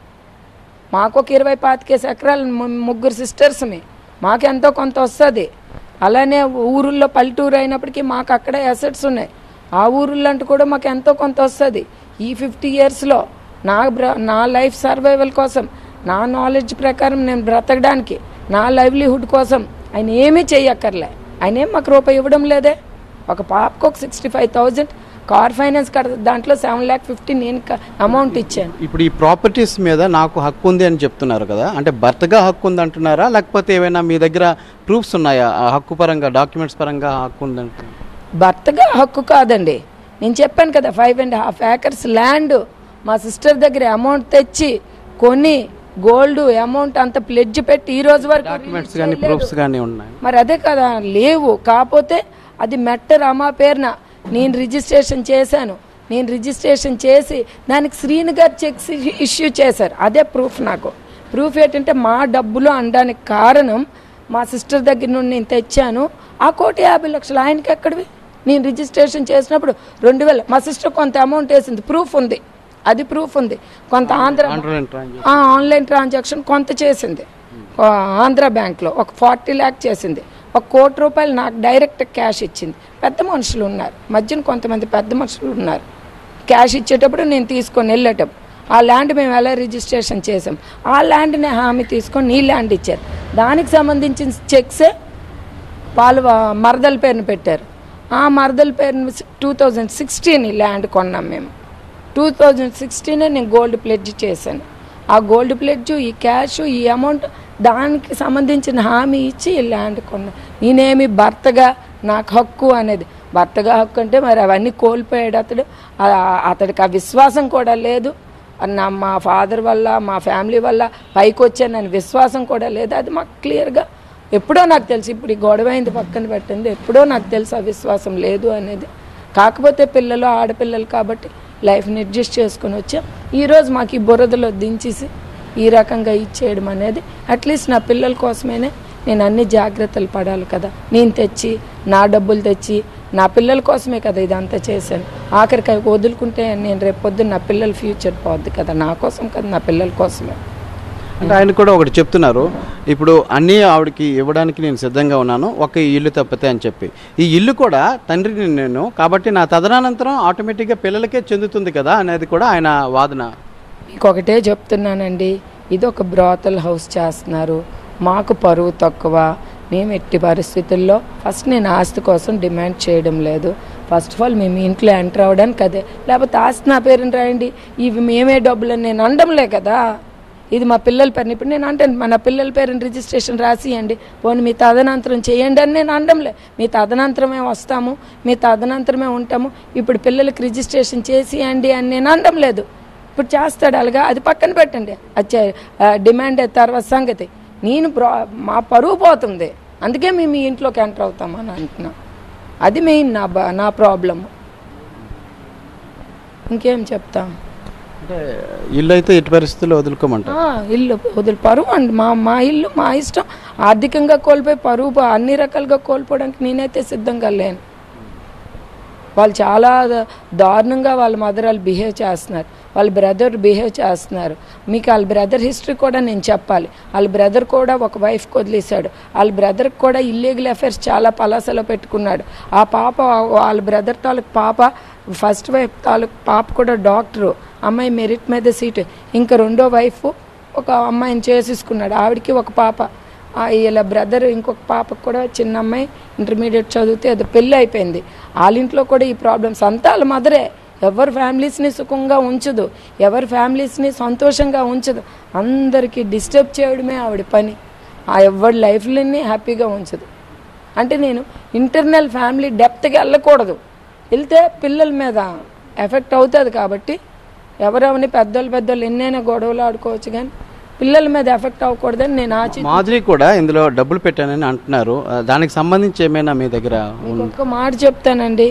మాకు ఒక 20-25 ఎకరాలు 3 సిస్టర్స్మి. మాకు ఎంతో కొంత వస్తుంది. అలానే ఊరుల్లో పల్లెటూరు అయినప్పటికీ మాకు అక్కడ అసెట్స్ ఉన్నాయి. ఆ ఊరుల్లో అంటూ కూడా మాకు ఎంతో కొంత వస్తుంది. ఈ 50 ఇయర్స్లో నా లైఫ్ సర్వైవల్ కోసం, నా నాలెడ్జ్ ప్రకారం నేను బ్రతకడానికి, నా లైవ్లీహుడ్ కోసం ఆయన ఏమీ చెయ్యక్కర్లే. ఆయన ఏం మాకు రూపాయి ఇవ్వడం లేదే. ఒక పాపకు ఒక 65,000 కార్ ఫైనాన్స్ దాంట్లో 7,50,000 నేను అమౌంట్ ఇచ్చాను. ఇప్పుడు ఈ ప్రాపర్టీస్ మీద నాకు హక్కు ఉంది అని చెప్తున్నారు కదా, అంటే భర్తగా హక్కు ఉంది అంటున్నారా, లేకపోతే ఏమైనా మీ దగ్గర ప్రూఫ్స్ ఉన్నాయా హక్కు పరంగా, డాక్యుమెంట్స్ పరంగా హక్కు ఉందంటే? భర్తగా హక్కు కాదండి. నేను చెప్పాను కదా 5.5 acres ల్యాండ్ మా సిస్టర్ దగ్గర అమౌంట్ తెచ్చి కొని గోల్డ్ అమౌంట్ అంత ప్లెడ్జ్ పెట్టి ఈ రోజు వరకు డాక్యుమెంట్స్ కానీ ప్రూఫ్స్ కానీ ఉన్నాయి. మరి అదే కదా లేవు. కాకపోతే అది మెట్ట రమా పేరున నేను రిజిస్ట్రేషన్ చేశాను. నేను రిజిస్ట్రేషన్ చేసి దానికి శ్రీను గారు చెక్స్ ఇష్యూ చేశారు. అదే ప్రూఫ్. నాకు ప్రూఫ్ ఏంటంటే మా డబ్బులు అనడానికి కారణం మా సిస్టర్ దగ్గర నుండి నేను తెచ్చాను. ఆ 1,50,00,000 ఆయనకి ఎక్కడివి? నేను రిజిస్ట్రేషన్ చేసినప్పుడు 2,000 మా సిస్టర్ కొంత అమౌంట్ వేసింది. ప్రూఫ్ ఉంది. అది ప్రూఫ్ ఉంది. కొంత ఆన్లైన్ ట్రాన్సాక్షన్ కొంత చేసింది ఆంధ్ర బ్యాంక్లో. ఒక 40 lakh చేసింది. 1 కోటి రూపాయలు నాకు డైరెక్ట్ క్యాష్ ఇచ్చింది. పెద్ద మనుషులు ఉన్నారు మధ్యన, కొంతమంది పెద్ద మనుషులు ఉన్నారు. క్యాష్ ఇచ్చేటప్పుడు నేను తీసుకొని వెళ్ళేటప్పుడు ఆ ల్యాండ్ మేము ఎలా రిజిస్ట్రేషన్ చేసాం, ఆ ల్యాండ్ని హామీ తీసుకొని ఈ ల్యాండ్ ఇచ్చారు. దానికి సంబంధించిన చెక్సే వాళ్ళు మరదల పేరుని పెట్టారు. ఆ మరదల పేరుని 2016 ఈ ల్యాండ్ కొన్నాం మేము. 2016 నేను గోల్డ్ ప్లెడ్జ్ చేశాను. ఆ గోల్డ్ ప్లెడ్జ్, ఈ క్యాష్, ఈ అమౌంట్ దానికి సంబంధించిన హామీ ఇచ్చి ఈ ల్యాండ్ కొన్నా. నేనేమి భర్తగా నాకు హక్కు అనేది, భర్తగా హక్కు అంటే మరి అవన్నీ కోల్పోయాడు అతడు. అతడికి ఆ విశ్వాసం కూడా లేదు. మా ఫాదర్ వల్ల, మా ఫ్యామిలీ వల్ల పైకి వచ్చానని విశ్వాసం కూడా లేదు. అది మాకు క్లియర్గా ఎప్పుడో నాకు తెలుసు. ఇప్పుడు ఈ గొడవ అయింది పక్కన పెట్టింది, ఎప్పుడో నాకు తెలుసు ఆ విశ్వాసం లేదు అనేది. కాకపోతే పిల్లలు ఆడపిల్లలు కాబట్టి లైఫ్ని అడ్జస్ట్ చేసుకొని వచ్చాం. ఈరోజు మాకు ఈ బురదలో దించేసి ఈ రకంగా ఇచ్చేయడం అనేది, అట్లీస్ట్ నా పిల్లల కోసమైనా నేను అన్ని జాగ్రత్తలు పడాలి కదా. నేను తెచ్చి నా డబ్బులు తెచ్చి నా పిల్లల కోసమే కదా ఇదంతా చేశాను. ఆఖరికి వదులుకుంటే నేను రేపు పొద్దున్న నా పిల్లల ఫ్యూచర్ పోద్ది కదా, నా కోసం కదా, నా పిల్లల కోసమే. అంటే ఆయన కూడా ఒకటి చెప్తున్నారు, ఇప్పుడు అన్నీ ఆవిడకి ఇవ్వడానికి నేను సిద్ధంగా ఉన్నాను, ఒక ఇల్లు తప్పితే అని చెప్పి. ఈ ఇల్లు కూడా తండ్రిని నేను కాబట్టి నా తదనంతరం ఆటోమేటిక్గా పిల్లలకే చెందుతుంది కదా అనేది కూడా ఆయన వాదన. మీకు ఒకటే చెప్తున్నానండి, ఇది ఒక బ్రాతల్ హౌస్ చేస్తున్నారు. మాకు పరువు తక్కువ. మేము ఎట్టి పరిస్థితుల్లో ఫస్ట్ నేను ఆస్తి కోసం డిమాండ్ చేయడం లేదు. ఫస్ట్ ఆఫ్ ఆల్ మేము ఇంట్లో ఎంటర్ అవ్వడానికి అదే, లేకపోతే ఆస్తి నా పేరుని రాయండి, ఇవి మేమే డబ్బులని నేను అనడంలే కదా. ఇది మా పిల్లల పేరుని ఇప్పుడు నేను అంటే మన పిల్లల పేరుని రిజిస్ట్రేషన్ రాసియండి, పోనీ మీ తదనంతరం చేయండి అని నేను అనడంలే. మీ తదనంతరమే వస్తాము, మీ తదనంతరమే ఉంటాము, ఇప్పుడు పిల్లలకి రిజిస్ట్రేషన్ చేసియండి అని నేను అనడం లేదు. ఇప్పుడు చేస్తాడు అలాగా, అది పక్కన పెట్టండి. అది డిమాండ్ తర్వాత సంగతి. నేను మా పరువు పోతుంది, అందుకే మేము మీ ఇంట్లోకి ఎంటర్ అవుతామని అంటున్నాం. అది మెయిన్ నా ప్రాబ్లము. ఇంకేం చెప్తాం. అంటే ఇల్లు అయితే ఎట్టి పరిస్థితుల్లో వదులుకోమంటారు. ఇల్లు పరువు అండి, మా ఇల్లు మా ఇష్టం. ఆర్థికంగా కోల్పోయి పరువు అన్ని రకాలుగా కోల్పోవడానికి నేనైతే సిద్ధంగా లేను. వాళ్ళు చాలా దారుణంగా వాళ్ళ మదర్ వాళ్ళు బిహేవ్ చేస్తున్నారు, వాళ్ళ బ్రదర్ బిహేవ్ చేస్తున్నారు. మీకు వాళ్ళ బ్రదర్ హిస్టరీ కూడా నేను చెప్పాలి. వాళ్ళ బ్రదర్ కూడా ఒక వైఫ్కి వదిలేశాడు. వాళ్ళ బ్రదర్కి కూడా ఇల్లీగల్ అఫైర్స్ చాలా పలాసలో పెట్టుకున్నాడు. ఆ పాప వాళ్ళ బ్రదర్ తాలూకు పాప ఫస్ట్ వైఫ్ తాలూకు పాప కూడా డాక్టరు, అమ్మాయి మెరిట్ మీద సీటు. ఇంకా రెండో వైఫ్ ఒక అమ్మాయిని చేసేసుకున్నాడు, ఆవిడకి ఒక పాప. వీళ్ళ బ్రదర్ ఇంకొక పాపకు కూడా చిన్న అమ్మాయి ఇంటర్మీడియట్ చదివితే అది పెళ్ళి అయిపోయింది. వాళ్ళ ఇంట్లో కూడా ఈ ప్రాబ్లమ్స్ అంతా వాళ్ళ మదరే. ఎవరి ఫ్యామిలీస్ని సుఖంగా ఉంచదు, ఎవరి ఫ్యామిలీస్ని సంతోషంగా ఉంచదు, అందరికీ డిస్టర్బ్ చేయడమే ఆవిడ పని. ఎవరి లైఫ్ని హ్యాపీగా ఉంచదు. అంటే నేను ఇంటర్నల్ ఫ్యామిలీ డెప్త్గా వెళ్ళకూడదు, వెళ్తే పిల్లల మీద ఎఫెక్ట్ అవుతుంది. కాబట్టి ఎవరెవరిని పెద్దోళ్ళు ఎన్నైనా గొడవలు ఆడుకోవచ్చు, కానీ పిల్లల మీద ఎఫెక్ట్ అవ్వకూడదని నేను మాధురి కూడా ఇందులో డబ్బులు పెట్టానని అంటున్నారు. దానికి సంబంధించి ఏమైనా మీ దగ్గర? ఒక్క మాట చెప్తానండి,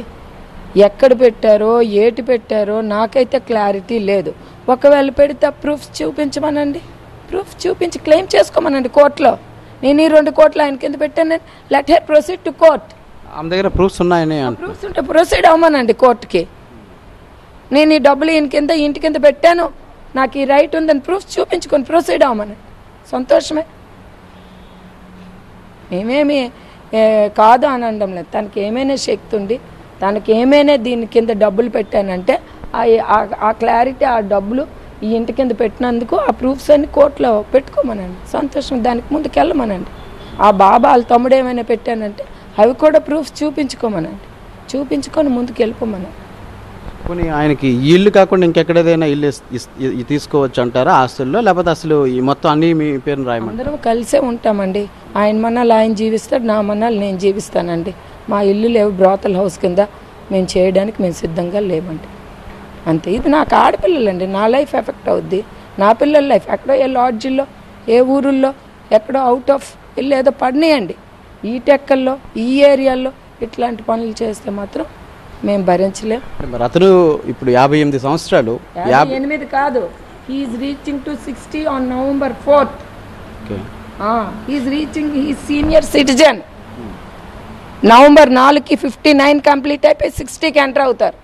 ఎక్కడ పెట్టారో ఏటి పెట్టారో నాకైతే క్లారిటీ లేదు. ఒకవేళ పెడితే ప్రూఫ్స్ చూపించమనండి, ప్రూఫ్ చూపించి క్లెయిమ్ చేసుకోమనండి కోర్టులో. నేను ఈ 2 కోట్లు ఆయన కింద పెట్టాను, let her proceed to court. ఆమె దగ్గర ప్రూఫ్స్ ఉన్నాయని ప్రూఫ్స్ ఉంటే ప్రొసీడ్ అవ్వమనండి కోర్టుకి. నేను ఈ డబ్బులు ఈయన కింద ఇంటి కింద పెట్టాను, నాకు ఈ రైట్ ఉందని ప్రూఫ్స్ చూపించుకొని ప్రొసీడ్ అవ్వమని సంతోషమే. మేమేమి కాదు అని అనడం లేదు. తనకి ఏమైనా శక్తి ఉండి తనకి ఏమైనా దీని కింద డబ్బులు పెట్టానంటే ఆ క్లారిటీ, ఆ డబ్బులు ఈ ఇంటి కింద పెట్టినందుకు ఆ ప్రూఫ్స్ అన్ని కోర్టులో పెట్టుకోమనండి, సంతోషం. దానికి ముందుకు వెళ్ళమనండి. ఆ బాబా వాళ్ళ తమ్ముడు ఏమైనా పెట్టానంటే అవి కూడా ప్రూఫ్స్ చూపించుకోమనండి, చూపించుకొని ముందుకు వెళ్ళిపోమనండి. పోనీ ఆయనకి ఈ ఇల్లు కాకుండా ఇంకెక్కడైనా ఇల్లు తీసుకోవచ్చు అంటారా ఆస్తుల్లో, లేకపోతే అసలు ఈ మొత్తం అన్ని మీ పేరును రాయమంటారు? అందరం కలిసే ఉంటామండి. ఆయన మన్నాలు ఆయన జీవిస్తాడు, నా మన్నాలు నేను జీవిస్తానండి. మా ఇల్లు లేవు బ్రోతల్ హౌస్ కింద మేము చేయడానికి మేము సిద్ధంగా లేమండి, అంతే. ఇది నాకు ఆడపిల్లలండి, నా లైఫ్ ఎఫెక్ట్ అవుద్ది, నా పిల్లల లైఫ్. ఎక్కడో ఏ లాడ్జిల్లో ఏ ఊరుల్లో ఎక్కడో అవుట్ ఆఫ్ ఇల్లు ఏదో పడినాయండి, ఈ టెక్కల్లో ఈ ఏరియాల్లో ఇట్లాంటి పనులు చేస్తే మాత్రం మేము భరించలేం. మరి అతను ఇప్పుడు 58 సంవత్సరాలు, 58 కాదు, he's reaching to 60 on November 4th. He's reaching, he senior citizen. November 4కి 59 కంప్లీట్ అయిపోయి 60కి ఎంటర్ అవుతారు.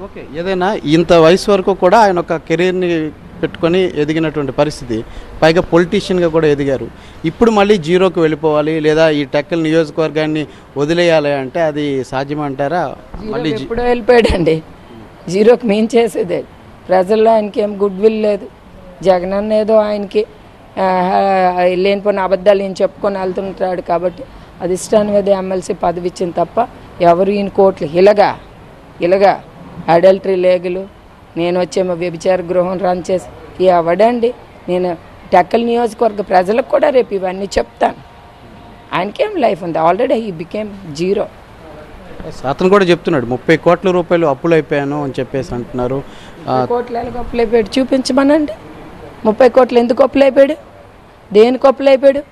ఓకే, ఏదైనా ఇంత వయసు వరకు కూడా ఆయన ఒక కెరీర్ని పెట్టుకొని ఎదిగినటువంటి పరిస్థితి, పైగా పొలిటీషియన్గా కూడా ఎదిగారు. ఇప్పుడు మళ్ళీ జీరోకి వెళ్ళిపోవాలి లేదా ఈ టెక్కల్ నియోజకవర్గాన్ని వదిలేయాలి అంటే అది సాధ్యమంటారా? మళ్ళీ ఎప్పుడో వెళ్ళిపోయాడండి, జీరోకి మేము చేసేదే. ప్రజల్లో ఆయనకి ఏం గుడ్ విల్ లేదు. జగన్ అన్న ఏదో ఆయనకి లేనిపోయిన అబద్ధాలు ఈయన చెప్పుకొని వెళ్తుంటాడు కాబట్టి అది ఇష్టాన్ని మీద ఎమ్మెల్సీ పదవి ఇచ్చింది తప్ప ఎవరు ఈయన కోట్లు ఇలాగా అడల్టరీ లేగులు నేను వచ్చేమో వ్యభిచార గృహం రన్ చేసి ఎవడండి. నేను టెక్కల్ నియోజకవర్గ ప్రజలకు కూడా రేపు ఇవన్నీ చెప్తాను. ఆయనకేం లైఫ్ ఉంది, ఆల్రెడీ హీ బికేమ్ జీరో. అతను కూడా చెప్తున్నాడు 30 కోట్ల రూపాయలు అప్పులు అయిపోయాను అని చెప్పేసి అంటున్నారు. కోట్లు ఎలాగ అప్పులు అయిపోయాడు చూపించమనండి. 30 కోట్లు ఎందుకు అప్పులు అయిపోయాడు, దేనికి అప్పులు అయిపోయాడు?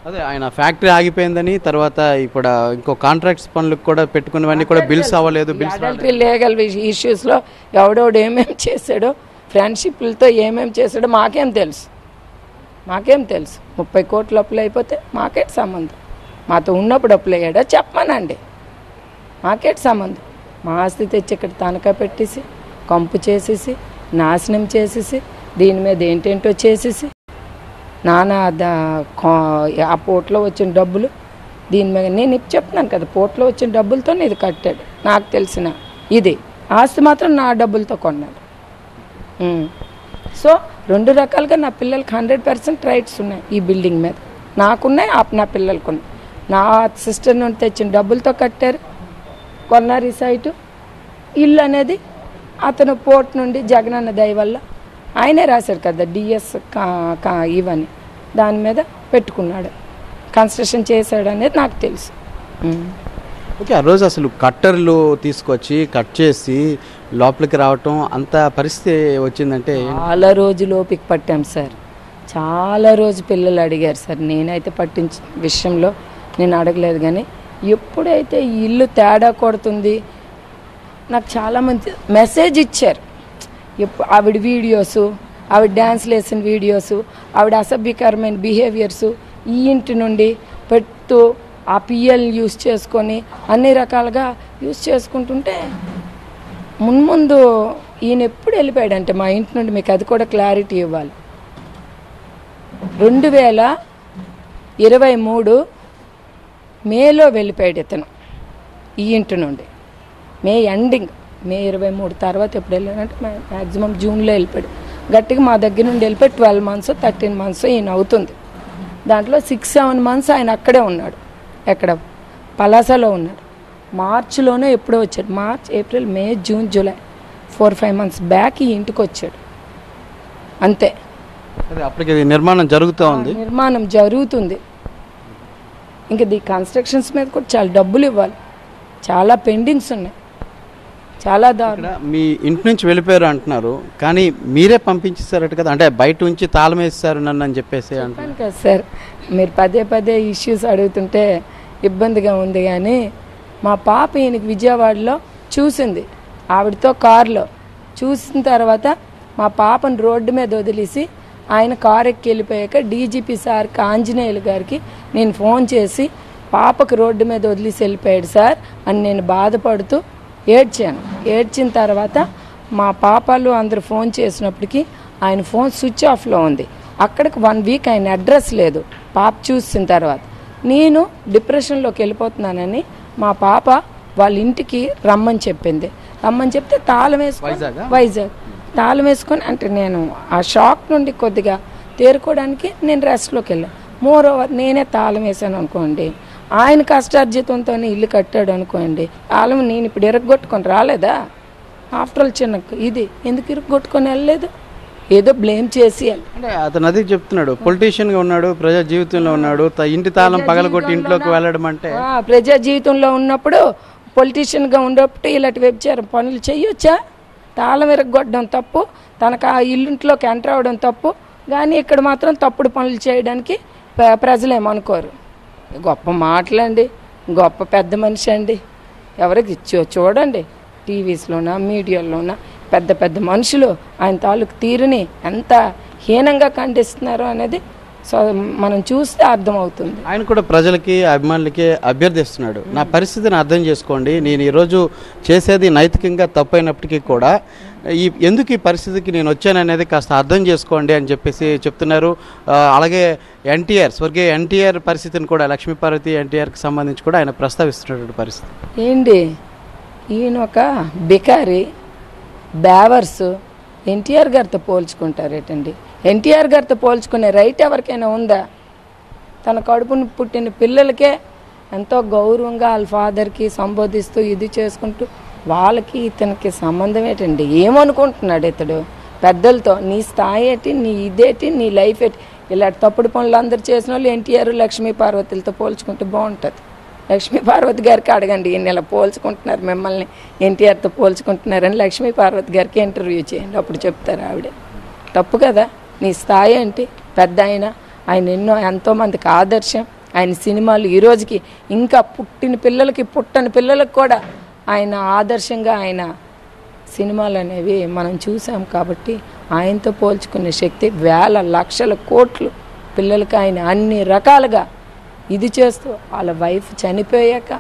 అదే ఆయన ఫ్యాక్టరీ ఆగిపోయిందని, తర్వాత ఇప్పుడు ఇంకో కాంట్రాక్ట్స్ పనులకు కూడా పెట్టుకునేవన్నీ కూడా బిల్స్ అవ్వలేదు. అడల్టరీ లీగల్ ఇష్యూస్లో ఎవడోడు ఏమేమి చేశాడో, ఫ్రెండ్షిప్లతో ఏమేమి చేశాడో మాకేం తెలుసు. 30 కోట్లు అప్పులు అయిపోతే మాకేట్ సంబంధం? మాతో ఉన్నప్పుడు అప్పులు అయ్యాడో చెప్పమనండి, మాకేట్ సంబంధం? మా ఆస్తి తెచ్చి ఇక్కడ తనఖా పెట్టేసి కంపు చేసేసి నాశనం చేసేసి దీని మీద ఏంటేంటో చేసేసి ఆ పోర్ట్లో వచ్చిన డబ్బులు దీని మీద నేను ఇప్పుడు చెప్తున్నాను కదా, పోర్ట్లో వచ్చిన డబ్బులతో ఇది కట్టాడు. నాకు తెలిసిన ఇది ఆస్తి మాత్రం నా డబ్బులతో కొన్నాడు. సో 2 రకాలుగా నా పిల్లలకి 100% రైట్స్ ఉన్నాయి ఈ బిల్డింగ్ మీద. నాకున్నాయి, నా పిల్లలకు ఉన్నాయి. నా సిస్టర్ నుండి తెచ్చిన డబ్బులతో కట్టారు, కొన్నారు ఈ సైటు. ఇల్లు అనేది అతను పోర్ట్ నుండి జగనన్న దయ వల్ల ఆయనే రాశాడు కదా డిఎస్ ఇవని, దాని మీద పెట్టుకున్నాడు, కన్స్ట్రక్షన్ చేశాడు అనేది నాకు తెలుసు. ఓకే, ఆ రోజు అసలు కట్టర్లు తీసుకొచ్చి కట్ చేసి లోపలికి రావటం అంత పరిస్థితి వచ్చిందంటే చాలా రోజులు ఓపిక పట్టాం సార్, చాలా రోజు పిల్లలు అడిగారు సార్. నేనైతే పట్టించిన విషయంలో నేను అడగలేదు, కానీ ఎప్పుడైతే ఇల్లు తేడా కొడుతుంది నాకు చాలామంది మెసేజ్ ఇచ్చారు. ఆవిడ వీడియోసు, ఆవిడ డ్యాన్స్లు వేసిన వీడియోసు, ఆవిడ అసభ్యకరమైన బిహేవియర్సు ఈ ఇంటి నుండి పెడుతూ ఆ పిఎల్ యూస్ చేసుకొని అన్ని రకాలుగా యూస్ చేసుకుంటుంటే మున్ముందు ఈయన ఎప్పుడు వెళ్ళిపోయాడంటే మా ఇంటి నుండి, మీకు అది కూడా క్లారిటీ ఇవ్వాలి. 2023 మేలో వెళ్ళిపోయాడు ఇతను ఈ ఇంటి నుండి. మే ఎండింగ్, మే 23 తర్వాత ఎప్పుడు వెళ్ళాడంటే మ్యాక్సిమం జూన్లో వెళ్ళిపోయాడు. గట్టిగా మా దగ్గర నుండి వెళ్ళిపోయి 12 months 13 months ఈయన అవుతుంది. దాంట్లో 6-7 months ఆయన అక్కడే ఉన్నాడు. ఎక్కడ? పలాసలో ఉన్నాడు. మార్చిలోనే ఎప్పుడో వచ్చాడు. మార్చ్, ఏప్రిల్, మే, జూన్, జూలై 4-5 months బ్యాక్ ఈ ఇంటికి వచ్చాడు అంతే. అప్పటికి నిర్మాణం జరుగుతూ ఉంది. నిర్మాణం జరుగుతుంది. ఇంకా ది కన్స్ట్రక్షన్స్ మీద కూడా చాలా డబ్బులు ఇవ్వాలి, చాలా పెండింగ్స్ ఉన్నాయి, చాలా దారుణం. మీ ఇంటి నుంచి వెళ్ళిపోయారు అంటున్నారు, కానీ మీరే పంపించేశారట కదా, అంటే బయట నుంచి తాళం వేస్తారు నన్ను అని చెప్పేసి అంటాను కదా సార్. మీరు పదే ఇష్యూస్ అడుగుతుంటే ఇబ్బందిగా ఉంది. కానీ మా పాప ఈయనకి విజయవాడలో చూసింది, ఆవిడతో కారులో చూసిన తర్వాత మా పాపను రోడ్డు మీద వదిలేసి ఆయన కారు ఎక్కి వెళ్ళిపోయాక డీజీపీ సార్కి, ఆంజనేయులు గారికి నేను ఫోన్ చేసి పాపకు రోడ్డు మీద వదిలేసి వెళ్ళిపోయాడు సార్ అని నేను బాధపడుతూ ఏడ్చాను. ఏడ్చిన తర్వాత మా పాపలు అందరూ ఫోన్ చేసినప్పటికీ ఆయన ఫోన్ స్విచ్ ఆఫ్లో ఉంది. అక్కడికి 1 week ఆయన అడ్రస్ లేదు. పాప చూసిన తర్వాత నేను డిప్రెషన్లోకి వెళ్ళిపోతున్నానని మా పాప వాళ్ళ ఇంటికి రమ్మని చెప్పింది. రమ్మని చెప్తే తాళం వేసుకొని, వైజాగ్ తాళం వేసుకొని, అంటే నేను ఆ షాక్ నుండి కొద్దిగా తేరుకోవడానికి నేను రెస్ట్లోకి వెళ్ళాను. మోర్ ఓవర్ నేనే తాళం వేసాను అనుకోండి, ఆయన కష్టార్జితంతో ఇల్లు కట్టాడు అనుకోండి, తాళం నేను ఇప్పుడు ఇరగొట్టుకొని రాలేదా? ఆఫ్టర్ ఆల్ చిన్న ఇది ఎందుకు ఇరగొట్టుకొని వెళ్ళలేదు? ఏదో బ్లేమ్ చేసి అంటే అతను అదే చెప్తున్నాడు, పొలిటీషియన్గా ఉన్నాడు, ప్రజా జీవితంలో ఉన్నాడు, ఇంటి తాళం పగలగొట్టి ఇంట్లోకి వెళ్ళడం అంటే. ప్రజా జీవితంలో ఉన్నప్పుడు, పొలిటీషియన్గా ఉన్నప్పుడు ఇలాంటి వ్యభిచారం పనులు చేయొచ్చా? తాళం విరగొట్టడం తప్పు, తనకు ఆ ఇల్లుంట్లోకి ఎంటర్ అవ్వడం తప్పు, కానీ ఇక్కడ మాత్రం తప్పుడు పనులు చేయడానికి ప్రజలేమనుకోరు. గొప్ప మాటలండి, గొప్ప పెద్ద మనిషి అండి. ఎవరికి చూడండి టీవీస్లోనా మీడియాలోనా పెద్ద పెద్ద మనుషులు ఆయన తాలూకు తీరుని ఎంత హీనంగా ఖండిస్తున్నారో అనేది మనం చూస్తే అర్థమవుతుంది. ఆయన కూడా ప్రజలకి, అభిమానులకి అభ్యర్థిస్తున్నాడు, నా పరిస్థితిని అర్థం చేసుకోండి, నేను ఈరోజు చేసేది నైతికంగా తప్పైనప్పటికీ కూడా ఎందుకు ఈ పరిస్థితికి నేను వచ్చాననేది కాస్త అర్థం చేసుకోండి అని చెప్పేసి చెప్తున్నారు. అలాగే ఎన్టీఆర్, స్వర్గీయ ఎన్టీఆర్ పరిస్థితిని కూడా, లక్ష్మీపార్వతి ఎన్టీఆర్కి సంబంధించి కూడా ఆయన ప్రస్తావిస్తున్నటువంటి పరిస్థితి ఏంటి. ఈయన ఒక బికారి, బేవర్స్, ఎన్టీఆర్ గారితో పోల్చుకుంటారేటండి? ఎన్టీఆర్ గారితో పోల్చుకునే రైట్ ఎవరికైనా ఉందా? తన కడుపును పుట్టిన పిల్లలకే ఎంతో గౌరవంగా వాళ్ళ ఫాదర్కి సంబోధిస్తూ ఇది చేసుకుంటూ, వాళ్ళకి ఇతనికి సంబంధం ఏంటండి? ఏమనుకుంటున్నాడు ఇతడు పెద్దలతో? నీ స్థాయి ఏంటి, నీ ఇదేంటి, నీ లైఫ్ ఏంటి? ఇలాంటి తప్పుడు పనులు అందరు చేసిన వాళ్ళు ఎన్టీఆర్, లక్ష్మీ పార్వతులతో పోల్చుకుంటే బాగుంటుంది. లక్ష్మీ పార్వతి గారికి అడగండి, ఈయన ఇలా పోల్చుకుంటున్నారు, మిమ్మల్ని ఎన్టీఆర్తో పోల్చుకుంటున్నారని లక్ష్మీ పార్వతి గారికి ఇంటర్వ్యూ చేయండి, అప్పుడు చెప్తారు ఆవిడ. తప్పు కదా? నీ స్థాయి ఏంటి? పెద్ద ఆయన ఎంతోమందికి ఆదర్శం. ఆయన సినిమాలు ఈ రోజుకి ఇంకా పుట్టిన పిల్లలకి, పుట్టని పిల్లలకు కూడా ఆయన ఆదర్శంగా ఆయన సినిమాలు అనేవి మనం చూసాం. కాబట్టి ఆయనతో పోల్చుకునే శక్తి వేల లక్షల కోట్లు పిల్లలకి ఆయన అన్ని రకాలుగా ఇది చేస్తూ, వాళ్ళ వైఫ్ చనిపోయాక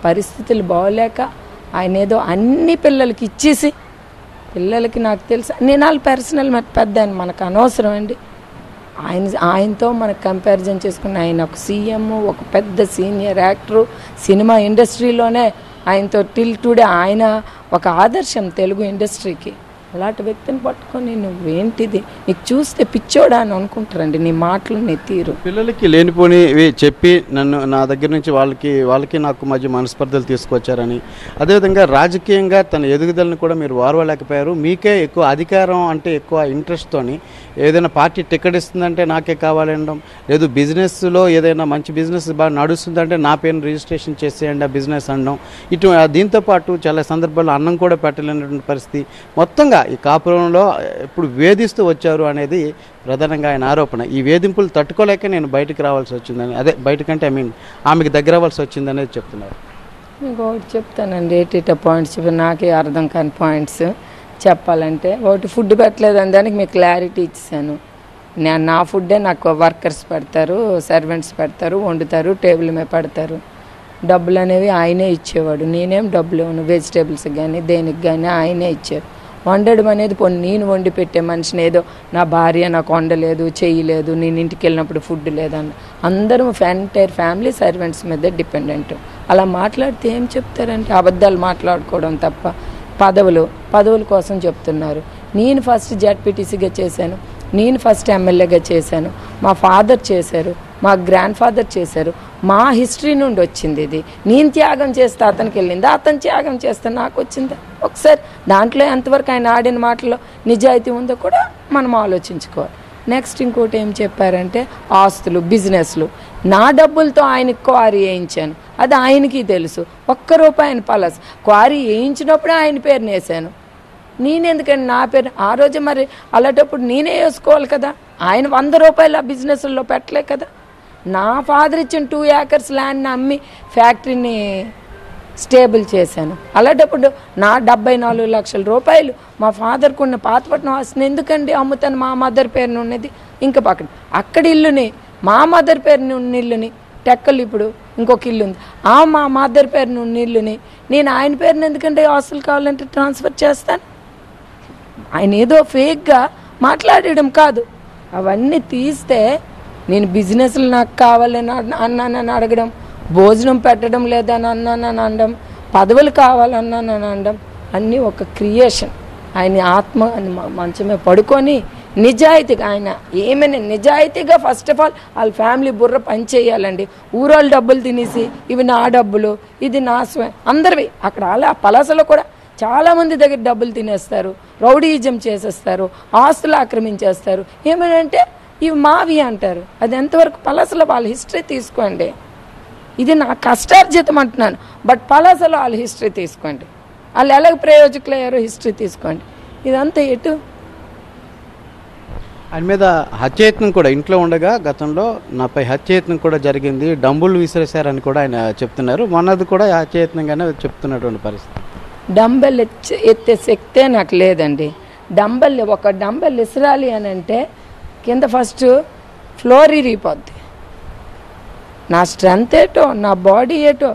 పరిస్థితులు బాగోలేక ఆయన ఏదో అన్ని పిల్లలకి ఇచ్చేసి, పిల్లలకి నాకు తెలుసు నేను వాళ్ళ పర్సనల్ పెద్ద ఆయన మనకు అనవసరం అండి. ఆయనతో మనకు కంపారిజన్ చేసుకున్న ఆయన ఒక సీఎం, ఒక పెద్ద సీనియర్ యాక్టరు, సినిమా ఇండస్ట్రీలోనే ఆయనతో టిల్ టుడే ఆయన ఒక ఆదర్శం తెలుగు ఇండస్ట్రీకి. అలాంటి వ్యక్తిని పట్టుకొని నువ్వేంటిది, నీకు చూస్తే పిచ్చోడా అని అనుకుంటారండి నీ మాటలు, నీ తీరు. పిల్లలకి లేనిపోనివి చెప్పి నన్ను, నా దగ్గర నుంచి వాళ్ళకి నాకు మధ్య మనస్పర్ధలు తీసుకొచ్చారని, అదేవిధంగా రాజకీయంగా తన ఎదుగుదలను కూడా మీరు వారవలేకపోయారు. మీకే ఎక్కువ అధికారం అంటే ఎక్కువ ఇంట్రెస్ట్తోని ఏదైనా పార్టీ టికెట్ ఇస్తుందంటే నాకే కావాలనడం, లేదు బిజినెస్లో ఏదైనా మంచి బిజినెస్ బాగా నడుస్తుందంటే నా పేరును రిజిస్ట్రేషన్ చేసేయండి ఆ బిజినెస్ అనడం. దీంతోపాటు చాలా సందర్భాల్లో అన్నం కూడా పెట్టలేనటువంటి పరిస్థితి. మొత్తంగా ఈ కాపురంలో ఇప్పుడు వేధిస్తూ వచ్చారు అనేది ప్రధానంగా ఆయన ఆరోపణ. ఈ వేధింపులు తట్టుకోలేక నేను బయటకు రావాల్సి వచ్చిందని, అదే బయటకంటే ఆమెకు దగ్గర అవ్వాల్సి వచ్చిందనేది చెప్తున్నారు. ఇంకొకటి చెప్తానండి, 8 పాయింట్స్ నాకే అర్థం కాని పాయింట్స్. చెప్పాలంటే ఒకటి ఫుడ్ పెట్టలేదని దానికి మీకు క్లారిటీ ఇచ్చాను. నా ఫుడ్డే నాకు వర్కర్స్ పెడతారు, సర్వెంట్స్ పెడతారు, వండుతారు, టేబుల్ మీద పెడతారు. డబ్బులు అనేవి ఆయనే ఇచ్చేవాడు. నేనేం డబ్బులు ఇవ్వను. వెజిటేబుల్స్ కానీ దేనికి కానీ ఆయనే ఇచ్చారు. వండడం అనేది పోనీ నేను వండి పెట్టే మనిషిని ఏదో నా భార్య నాకు వండలేదు, చేయలేదు, నేను ఇంటికి వెళ్ళినప్పుడు ఫుడ్ లేదన్న. అందరం ఎంటైర్ ఫ్యామిలీ సర్వెంట్స్ మీద డిపెండెంట్. అలా మాట్లాడితే ఏం చెప్తారంటే అబద్ధాలు మాట్లాడుకోవడం తప్ప. పదవుల కోసం చెప్తున్నారు. నేను ఫస్ట్ జడ్పీటీసీగా చేశాను, నేను ఫస్ట్ ఎమ్మెల్యేగా చేశాను, మా ఫాదర్ చేశారు, మా గ్రాండ్ ఫాదర్ చేశారు. మా హిస్టరీ నుండి వచ్చింది ఇది. నేను త్యాగం చేస్తే అతనికి వెళ్ళింది, అతను త్యాగం చేస్తే నాకు వచ్చిందా? ఒకసారి దాంట్లో ఎంతవరకు ఆయన ఆడిన మాటలో నిజాయితీ ఉందో కూడా మనం ఆలోచించుకోవాలి. నెక్స్ట్ ఇంకోటి ఏం చెప్పారంటే ఆస్తులు, బిజినెస్లు. నా డబ్బులతో ఆయనకి క్వారీ వేయించాను, అది ఆయనకి తెలుసు. ₹1 పలస్ క్వారీ వేయించినప్పుడే ఆయన పేరుని వేసాను. నేనెందుకండి నా పేరు ఆ రోజు మరి అలాంటప్పుడు నేనే వేసుకోవాలి కదా. ఆయన ₹100 ఆ బిజినెస్లో పెట్టలే కదా. నా ఫాదర్ ఇచ్చిన 2 acres ల్యాండ్ని అమ్మి ఫ్యాక్టరీని స్టేబుల్ చేశాను. అలాంటప్పుడు నా ₹74 లక్షల మా ఫాదర్కు ఉన్న పాతపట్నం ఆస్తిని ఎందుకండి అమ్ముతాను? మా మదర్ పేరుని ఉన్నది ఇంకా పక్కన అక్కడ ఇల్లుని, మా మదర్ పేరుని ఉన్న ఇల్లుని, టెక్కలు ఇప్పుడు ఇంకొక ఇల్లు ఉంది, మా మదర్ పేరుని ఉన్న ఇల్లుని నేను ఆయన పేరుని ఎందుకంటే ఆస్తులు కావాలంటే ట్రాన్స్ఫర్ చేస్తాను. ఆయన ఏదో ఫేక్గా మాట్లాడడం కాదు. అవన్నీ తీస్తే నేను బిజినెస్లు నాకు కావాలని అన్నానని అడగడం, భోజనం పెట్టడం లేదని అన్నానని అనడం, పదవులు కావాలన్నానని అనడం అన్నీ ఒక క్రియేషన్. ఆయన ఆత్మ మంచమే పడుకొని నిజాయితీగా ఆయన ఏమైనా నిజాయితీగా ఫస్ట్ ఆఫ్ ఆల్ వాళ్ళ ఫ్యామిలీ బుర్ర పనిచేయాలండి. ఊరోళ్ళు డబ్బులు తినేసి ఇవి నా డబ్బులు, ఇది నా అందరివి. అక్కడ అలా పలాసలో కూడా చాలామంది దగ్గర డబ్బులు తినేస్తారు, రౌడీయిజం చేసేస్తారు, ఆస్తులు ఆక్రమించేస్తారు. ఏమనంటే ఇవి మావి అంటారు. అది ఎంతవరకు? పలాసలో వాళ్ళ హిస్టరీ తీసుకోండి. ఇది నా కష్టార్జితం అంటున్నాను, బట్ పలాసలో వాళ్ళ హిస్టరీ తీసుకోండి. వాళ్ళు ఎలాగ ప్రయోజకులు అయ్యారో హిస్టరీ తీసుకోండి. ఇదంతా ఎటు? ఆయన మీద హత్యయత్నం కూడా ఇంట్లో ఉండగా గతంలో నాపై హత్యయత్నం కూడా జరిగింది, డంబుల్ విసిరేశారని కూడా ఆయన చెప్తున్నారు. మొన్నది కూడా హత్యయత్నంగానే చెప్తున్నటువంటి పరిస్థితి. డంబెల్ ఎత్తే శక్తే నాకు లేదండి. ఒక డంబెల్ విసిరాలి అని అంటే కింద ఫస్ట్ ఫ్లోర్ ఇరిగిపోద్ది. నా స్ట్రెంత్ ఏటో, నా బాడీ ఏటో,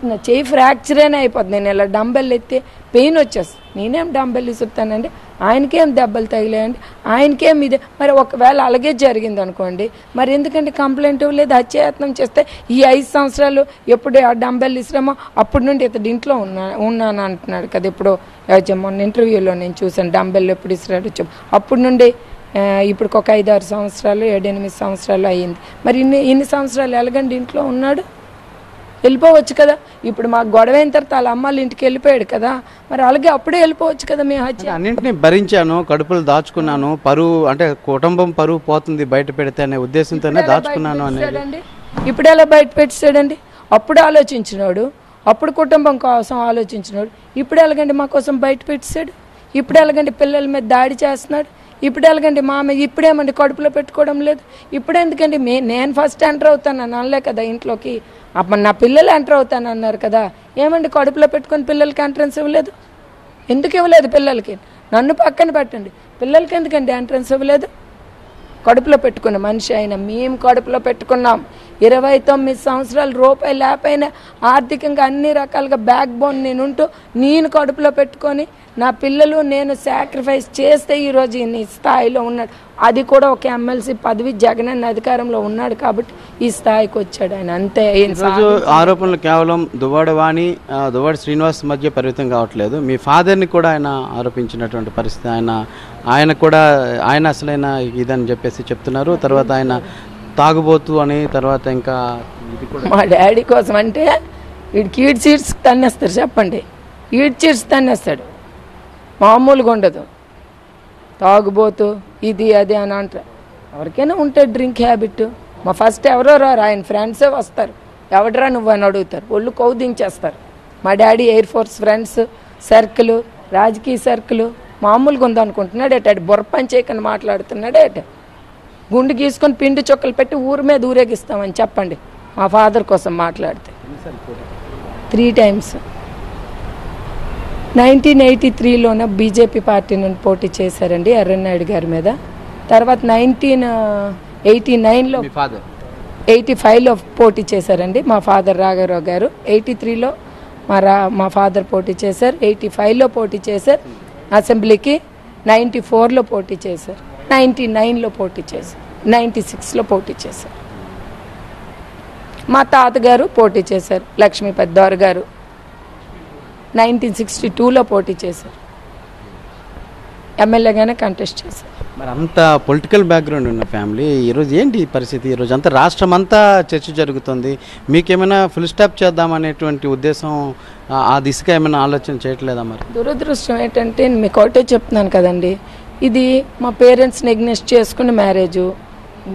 నా చెయ్యి ఫ్రాక్చరేనే అయిపోద్ది. నేను ఇలా డంబెల్ ఎత్తే పెయిన్ వచ్చేస్తుంది. నేనేం డంబెల్ ఇసురుతానండి? ఆయనకేం దెబ్బలు తగిలాయండి? ఆయనకేం ఇదే? మరి ఒకవేళ అలాగే జరిగింది అనుకోండి, మరి ఎందుకంటే కంప్లైంట్ ఇవ్వలేదు? హత్యాయత్నం చేస్తే ఈ 5 సంవత్సరాలు ఎప్పుడు ఆ డంబెల్ ఇసురామో అప్పటి నుండి ఇతడు ఇంట్లో ఉన్నాను అంటున్నాడు కదా. ఇప్పుడు మొన్న ఇంటర్వ్యూలో నేను చూసాను డంబెల్ ఎప్పుడు ఇసురాడు అప్పటి నుండి ఇప్పుడు ఒక 5-6 సంవత్సరాలు 7-8 సంవత్సరాలు అయ్యింది. మరి ఇన్ని సంవత్సరాలు ఎలాగండి ఇంట్లో ఉన్నాడు? వెళ్ళిపోవచ్చు కదా. ఇప్పుడు మాకు గొడవ అయిన తర్వాత వాళ్ళ అమ్మాళ్ళ ఇంటికి వెళ్ళిపోయాడు కదా, మరి అలాగే అప్పుడే వెళ్ళిపోవచ్చు కదా. మేము అన్నింటినీ భరించాను, కడుపులు దాచుకున్నాను, పరువు అంటే కుటుంబం పరువు పోతుంది బయట పెడితే అనే ఉద్దేశంతోనే దాచుకున్నాను అనేది. ఇప్పుడు ఎలా బయట పెట్టాడండి? అప్పుడు ఆలోచించినాడు, అప్పుడు కుటుంబం కోసం ఆలోచించినాడు. ఇప్పుడు ఎలాగండి మా కోసం బయట పెట్టాడు? ఇప్పుడు ఎలాగండి పిల్లల మీద దాడి చేస్తున్నాడు? ఇప్పుడు ఎలాగండి మామ ఇప్పుడేమండి కడుపులో పెట్టుకోవడం లేదు? ఇప్పుడు ఎందుకండి నేను ఫస్ట్ ఎంటర్ అవుతాను అని అనలే కదా ఇంట్లోకి. అప్పుడు నా పిల్లలు ఎంటర్ అవుతాను అన్నారు కదా. ఏమండి కడుపులో పెట్టుకొని పిల్లలకి ఎంట్రన్స్ ఇవ్వలేదు? ఎందుకు ఇవ్వలేదు పిల్లలకి? నన్ను పక్కన పెట్టండి, పిల్లలకి ఎందుకండి ఎంట్రన్స్ ఇవ్వలేదు? కడుపులో పెట్టుకున్న మనిషి అయినా మేము కడుపులో పెట్టుకున్నాం. 29 సంవత్సరాలు రూపాయలు లేకపోయినా ఆర్థికంగా అన్ని రకాలుగా బ్యాక్ బోన్ నేనుంటూ నేను కడుపులో పెట్టుకొని నా పిల్లలు నేను సాక్రిఫైస్ చేస్తే ఈరోజు ఈ స్థాయిలో ఉన్నాడు. అది కూడా ఒక ఎమ్మెల్సీ పదవి జగనన్న అధికారంలో ఉన్నాడు కాబట్టి ఈ స్థాయికి వచ్చాడు ఆయన. అంతే. ఆరోపణలు కేవలం దువ్వాడ వాణి, దువ్వాడ శ్రీనివాస్ మధ్య పరిమితం కావట్లేదు. మీ ఫాదర్ని కూడా ఆయన ఆరోపించినటువంటి పరిస్థితి. ఆయన కూడా ఆయన అసలైన ఇదని చెప్పేసి చెప్తున్నారు. తర్వాత ఆయన తాగుబోతు అని, తర్వాత ఇంకా ఇది కూడా మా డాడీ కోసం అంటే వీడికి ఈడ్ సీడ్స్ తన్నేస్తారు. చెప్పండి, ఈడ్ సీడ్స్ తన్నేస్తాడు, మామూలుగా ఉండదు. తాగుబోతు ఇది అది అని అంటారు. ఎవరికైనా ఉంటుంది డ్రింక్ హ్యాబిట్. మా ఫస్ట్ ఎవరో రారు, ఆయన ఫ్రెండ్సే వస్తారు. ఎవడరా నువ్వు అని అడుగుతారు, ఒళ్ళు కౌదించేస్తారు. మా daddy air force friends circle, రాజకీయ సర్కిల్ మామూలుగా ఉందనుకుంటున్నాడు ఏట? బుర్రపని చేయకని మాట్లాడుతున్నాడు ఏట? గుండు గీసుకొని పిండి చొక్కలు పెట్టి ఊరి మీద ఊరేగిస్తామని చెప్పండి మా ఫాదర్ కోసం మాట్లాడితే. 3 times 1983లోన బీజేపీ పార్టీ నుండి పోటీ చేశారండి ఎర్రన్నాయుడు గారి మీద. తర్వాత 1989లో 85లో పోటీ చేశారండి మా ఫాదర్ రాఘవరావు గారు. 83లో మా ఫాదర్ పోటీ చేశారు. 85లో పోటీ చేశారు అసెంబ్లీకి. 94లో పోటీ చేశారు. 99లో పోటీ చేశారు. 96లో పోటీ చేశారు. మా తాతగారు పోటీ చేశారు లక్ష్మీ పెద్దవారు గారు. 1962లో పోటీ చేశారు. ఎమ్మెల్యేగానే కంటెస్ట్ చేశారు. మరి అంత పొలిటికల్ బ్యాక్గ్రౌండ్ ఉన్న ఫ్యామిలీ ఈరోజు ఏంటి పరిస్థితి? ఈరోజు అంతా రాష్ట్రం అంతా చర్చ జరుగుతుంది. మీకేమైనా ఫుల్ స్టాప్ చేద్దామనేటువంటి ఉద్దేశం ఆ దిశగా ఏమైనా ఆలోచన చేయట్లేదా? మరి దురదృష్టం ఏంటంటే మీకు ఒకటే చెప్తున్నాను కదండి, ఇది మా పేరెంట్స్ నెగ్నెస్ట్ చేసుకున్న మ్యారేజు.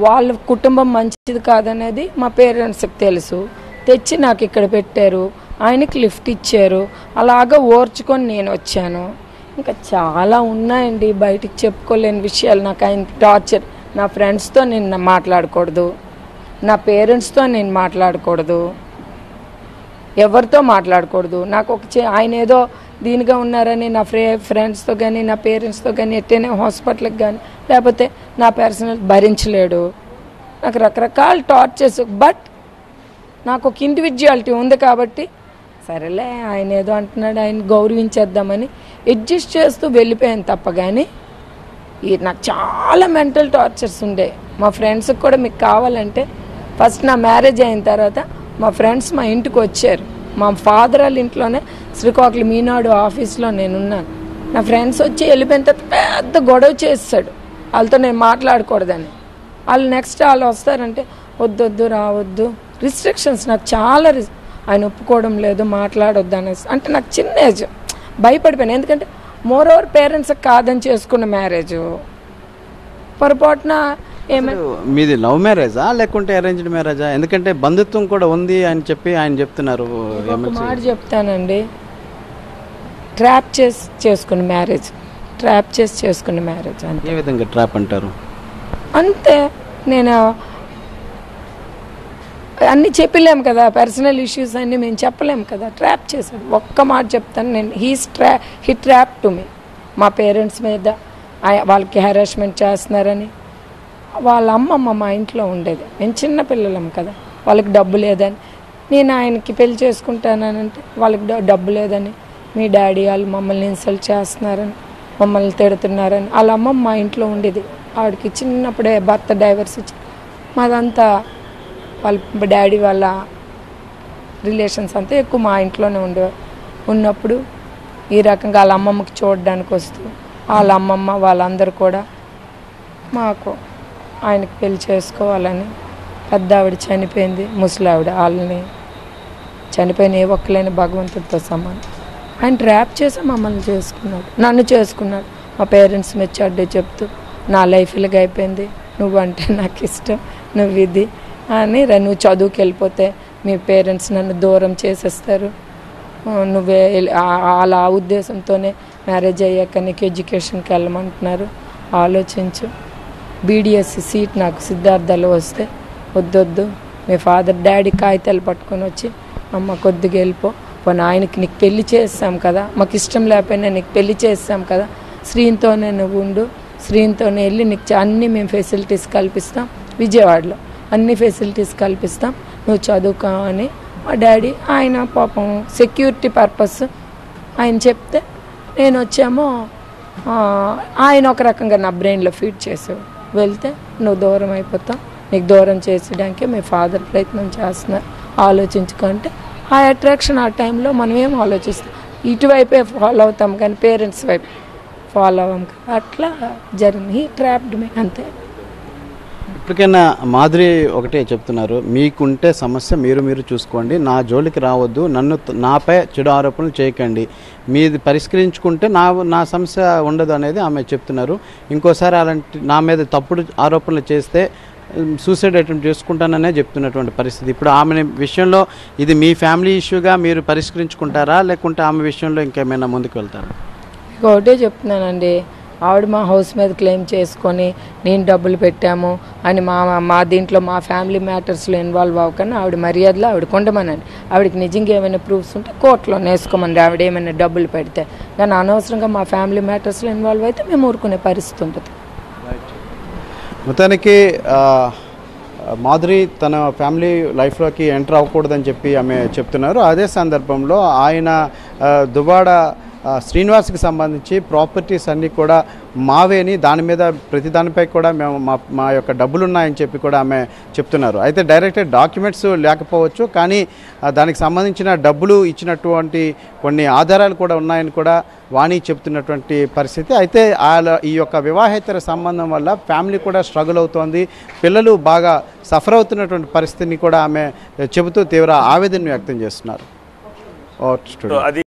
వాళ్ళ కుటుంబం మంచిది కాదనేది మా పేరెంట్స్కి తెలుసు. తెచ్చి నాకు ఇక్కడ పెట్టారు, ఆయనకి లిఫ్ట్ ఇచ్చారు, అలాగా ఓర్చుకొని నేను వచ్చాను. ఇంకా చాలా ఉన్నాయండి బయటికి చెప్పుకోలేని విషయాలు. నాకు ఆయన టార్చర్. నా ఫ్రెండ్స్తో నేను మాట్లాడకూడదు, నా పేరెంట్స్తో నేను మాట్లాడకూడదు, ఎవరితో మాట్లాడకూడదు. నాకు ఆయన ఏదో దీనిగా ఉన్నారని నా ఫ్రెండ్స్తో కానీ నా పేరెంట్స్తో కానీ ఎట్టైనా హాస్పిటల్కి కానీ లేకపోతే నా పర్సనల్ భరించలేడు. నాకు రకరకాల టార్చర్స్. బట్ నాకు ఒక ఇండివిజువాలిటీ ఉంది కాబట్టి సరేలే ఆయన ఏదో అంటున్నాడు, ఆయన గౌరవించేద్దామని అడ్జస్ట్ చేస్తూ వెళ్ళిపోయాను తప్ప. కానీ నాకు చాలా మెంటల్ టార్చర్స్ ఉండే. మా ఫ్రెండ్స్కి కూడా మీకు కావాలంటే ఫస్ట్ నా మ్యారేజ్ అయిన తర్వాత మా ఫ్రెండ్స్ మా ఇంటికి వచ్చారు. మా ఫాదర్ వాళ్ళ ఇంట్లోనే శ్రీకాకుళం ఈనాడు ఆఫీస్లో నేనున్నాను. నా ఫ్రెండ్స్ వచ్చి వెళ్ళిపోయిన తర్వాత పెద్ద గొడవ చేస్తాడు వాళ్ళతో నేను మాట్లాడకూడదని. వాళ్ళు నెక్స్ట్ వాళ్ళు వస్తారంటే వద్దొద్దు రావద్దు, రిస్ట్రిక్షన్స్. నాకు చాలా ఆయన ఒప్పుకోవడం లేదు, మాట్లాడొద్దు అనేసి. అంటే నాకు చిన్న ఏజ్ భయపడిపోయాను. ఎందుకంటే మోర్ ఓవర్ పేరెంట్స్ కాదని చేసుకున్న మ్యారేజ్. పొరపాటున ఏమైనా మీది లవ్ మ్యారేజా లేకుంటే అరేంజ్డ్ మ్యారేజా? ఎందుకంటే బంధుత్వం కూడా ఉంది అని చెప్పి ఆయన చెప్తున్నారు. మాట చెప్తానండి, ట్రాప్ చేసి చేసుకున్న మ్యారేజ్. ట్రాప్ చేసి చేసుకున్న మ్యారేజ్. అంతే. ఏ విధంగా ట్రాప్ అంటారు? అంతే. నేను అన్నీ చెప్పలేము కదా, పర్సనల్ ఇష్యూస్ అన్నీ మేము చెప్పలేము కదా. ట్రాప్ చేశాడు. ఒక్క మాట చెప్తాను నేను, హీ ట్రాప్ టు మీ. మా పేరెంట్స్ మీద వాళ్ళకి హెరాస్మెంట్ చేస్తున్నారని. వాళ్ళ అమ్మమ్మ మా ఇంట్లో ఉండేది. మేము చిన్న పిల్లలం కదా, వాళ్ళకి డబ్బు లేదని. నేను ఆయనకి పెళ్లి చేసుకుంటానంటే వాళ్ళకి డబ్బు లేదని, మీ డాడీ వాళ్ళు మమ్మల్ని ఇన్సల్ట్ చేస్తున్నారని, మమ్మల్ని తిడుతున్నారని. వాళ్ళ అమ్మమ్మ మా ఇంట్లో ఉండేది. ఆవిడకి చిన్నప్పుడే భర్త డైవర్స్ ఇచ్చి మాదంతా వాళ్ళ డాడీ వాళ్ళ రిలేషన్స్ అంతా ఎక్కువ మా ఇంట్లోనే ఉన్నప్పుడు ఈ రకంగా వాళ్ళ అమ్మమ్మకి చూడడానికి వస్తూ వాళ్ళ అమ్మమ్మ వాళ్ళందరూ కూడా మాకు ఆయనకి పెళ్లి చేసుకోవాలని. పెద్ద ఆవిడ చనిపోయింది, ముసలావిడ. వాళ్ళని చనిపోయిన ఏ ఒక్కలేని భగవంతుడితో సమానం. ఆయన ట్రాప్ చేసి మమ్మల్ని చేసుకున్నాడు, నన్ను చేసుకున్నాడు. మా పేరెంట్స్ మెచ్చి అడ్డే చెప్తూ నా లైఫ్ ఇలాగ అయిపోయింది, నువ్వంటే నాకు ఇష్టం, నువ్వు ఇది అని. నువ్వు చదువుకి వెళ్ళిపోతే మీ పేరెంట్స్ నన్ను దూరం చేసేస్తారు, నువ్వే అలా ఉద్దేశంతోనే మ్యారేజ్ అయ్యాక నీకు ఎడ్యుకేషన్కి వెళ్ళమంటున్నారు. ఆలోచించు. బీడిఎస్సి సీట్ నాకు సిద్ధార్థలో వస్తే వద్దొద్దు, మీ ఫాదర్ డాడీ కాగితాలు పట్టుకొని వచ్చి అమ్మ కొద్దిగా వెళ్ళిపో, పోనీ ఆయనకి నీకు పెళ్లి చేస్తాం కదా, మాకు ఇష్టం లేకపోయినా నీకు పెళ్లి చేస్తాం కదా, శ్రీనితోనే నువ్వు ఉండు, శ్రీనితోనే వెళ్ళి నీకు అన్నీ మేము ఫెసిలిటీస్ కల్పిస్తాం, విజయవాడలో అన్ని ఫెసిలిటీస్ కల్పిస్తాం, నువ్వు చదువుకో అని మా డాడీ. ఆయన పాపం సెక్యూరిటీ పర్పస్ ఆయన చెప్తే నేను వచ్చామో ఆయన ఒక రకంగా నా బ్రెయిన్లో ఫీడ్ చేసావు. వెళ్తే నువ్వు దూరం అయిపోతావు, నీకు దూరం చేసేయడానికి మీ ఫాదర్ ప్రయత్నం చేస్తున్నారు, ఆలోచించుకుంటే ఆ అట్రాక్షన్ ఆ టైంలో మనం ఏం ఆలోచిస్తాం, ఇటువైపే ఫాలో అవుతాం కానీ పేరెంట్స్ వైపు ఫాలో అవ్వం. అట్లా జరిగింది. హీ ట్రాప్డ్ మీ. అంతే. ఇప్పటికైనా మాధురి ఒకటే చెప్తున్నారు, మీకుంటే సమస్య మీరు చూసుకోండి, నా జోలికి రావద్దు, నాపై చెడు ఆరోపణలు చేయకండి, మీది పరిష్కరించుకుంటే నా సమస్య ఉండదు అనేది ఆమె చెప్తున్నారు. ఇంకోసారి అలాంటి నా మీద తప్పుడు ఆరోపణలు చేస్తే సూసైడ్ అటెంప్ట్ చేసుకుంటాననే చెప్తున్నటువంటి పరిస్థితి. ఇప్పుడు ఆమె విషయంలో ఇది మీ ఫ్యామిలీ ఇష్యూగా మీరు పరిష్కరించుకుంటారా లేకుంటే ఆమె విషయంలో ఇంకేమైనా ముందుకు వెళ్తారా? ఒకటే చెప్తున్నానండి, ఆవిడ మా హౌస్ మీద క్లెయిమ్ చేసుకొని నేను డబ్బులు పెట్టాము అని మా దీంట్లో మా ఫ్యామిలీ మ్యాటర్స్లో ఇన్వాల్వ్ అవ్వకుండా ఆవిడ మర్యాదలో ఆవిడకు ఉండమనండి. ఆవిడకి నిజంగా ఏమైనా ప్రూఫ్స్ ఉంటే కోర్టులో వేసుకోమని ఆవిడ ఏమైనా డబ్బులు పెడితే. కానీ అనవసరంగా మా ఫ్యామిలీ మ్యాటర్స్లో ఇన్వాల్వ్ అయితే మేము ఊరుకునే పరిస్థితి ఉంటుంది. మొత్తానికి మాధురి తన ఫ్యామిలీ లైఫ్లోకి ఎంటర్ అవ్వకూడదని చెప్పి ఆమె చెప్తున్నారు. అదే సందర్భంలో ఆయన దువ్వాడ శ్రీనివాస్కి సంబంధించి ప్రాపర్టీస్ అన్నీ కూడా మావేని, దాని మీద ప్రతి దానిపై కూడా మేము మా యొక్క డబ్బులు ఉన్నాయని చెప్పి కూడా ఆమె చెప్తున్నారు. అయితే డైరెక్ట్ డాక్యుమెంట్స్ లేకపోవచ్చు, కానీ దానికి సంబంధించిన డబ్బులు ఇచ్చినటువంటి కొన్ని ఆధారాలు కూడా ఉన్నాయని కూడా వాణి చెప్తున్నటువంటి పరిస్థితి. అయితే ఈ యొక్క వివాహేతర సంబంధం వల్ల ఫ్యామిలీ కూడా స్ట్రగుల్ అవుతోంది, పిల్లలు బాగా సఫర్ అవుతున్నటువంటి పరిస్థితిని కూడా ఆమె చెబుతూ తీవ్ర ఆవేదన వ్యక్తం చేస్తున్నారు. అది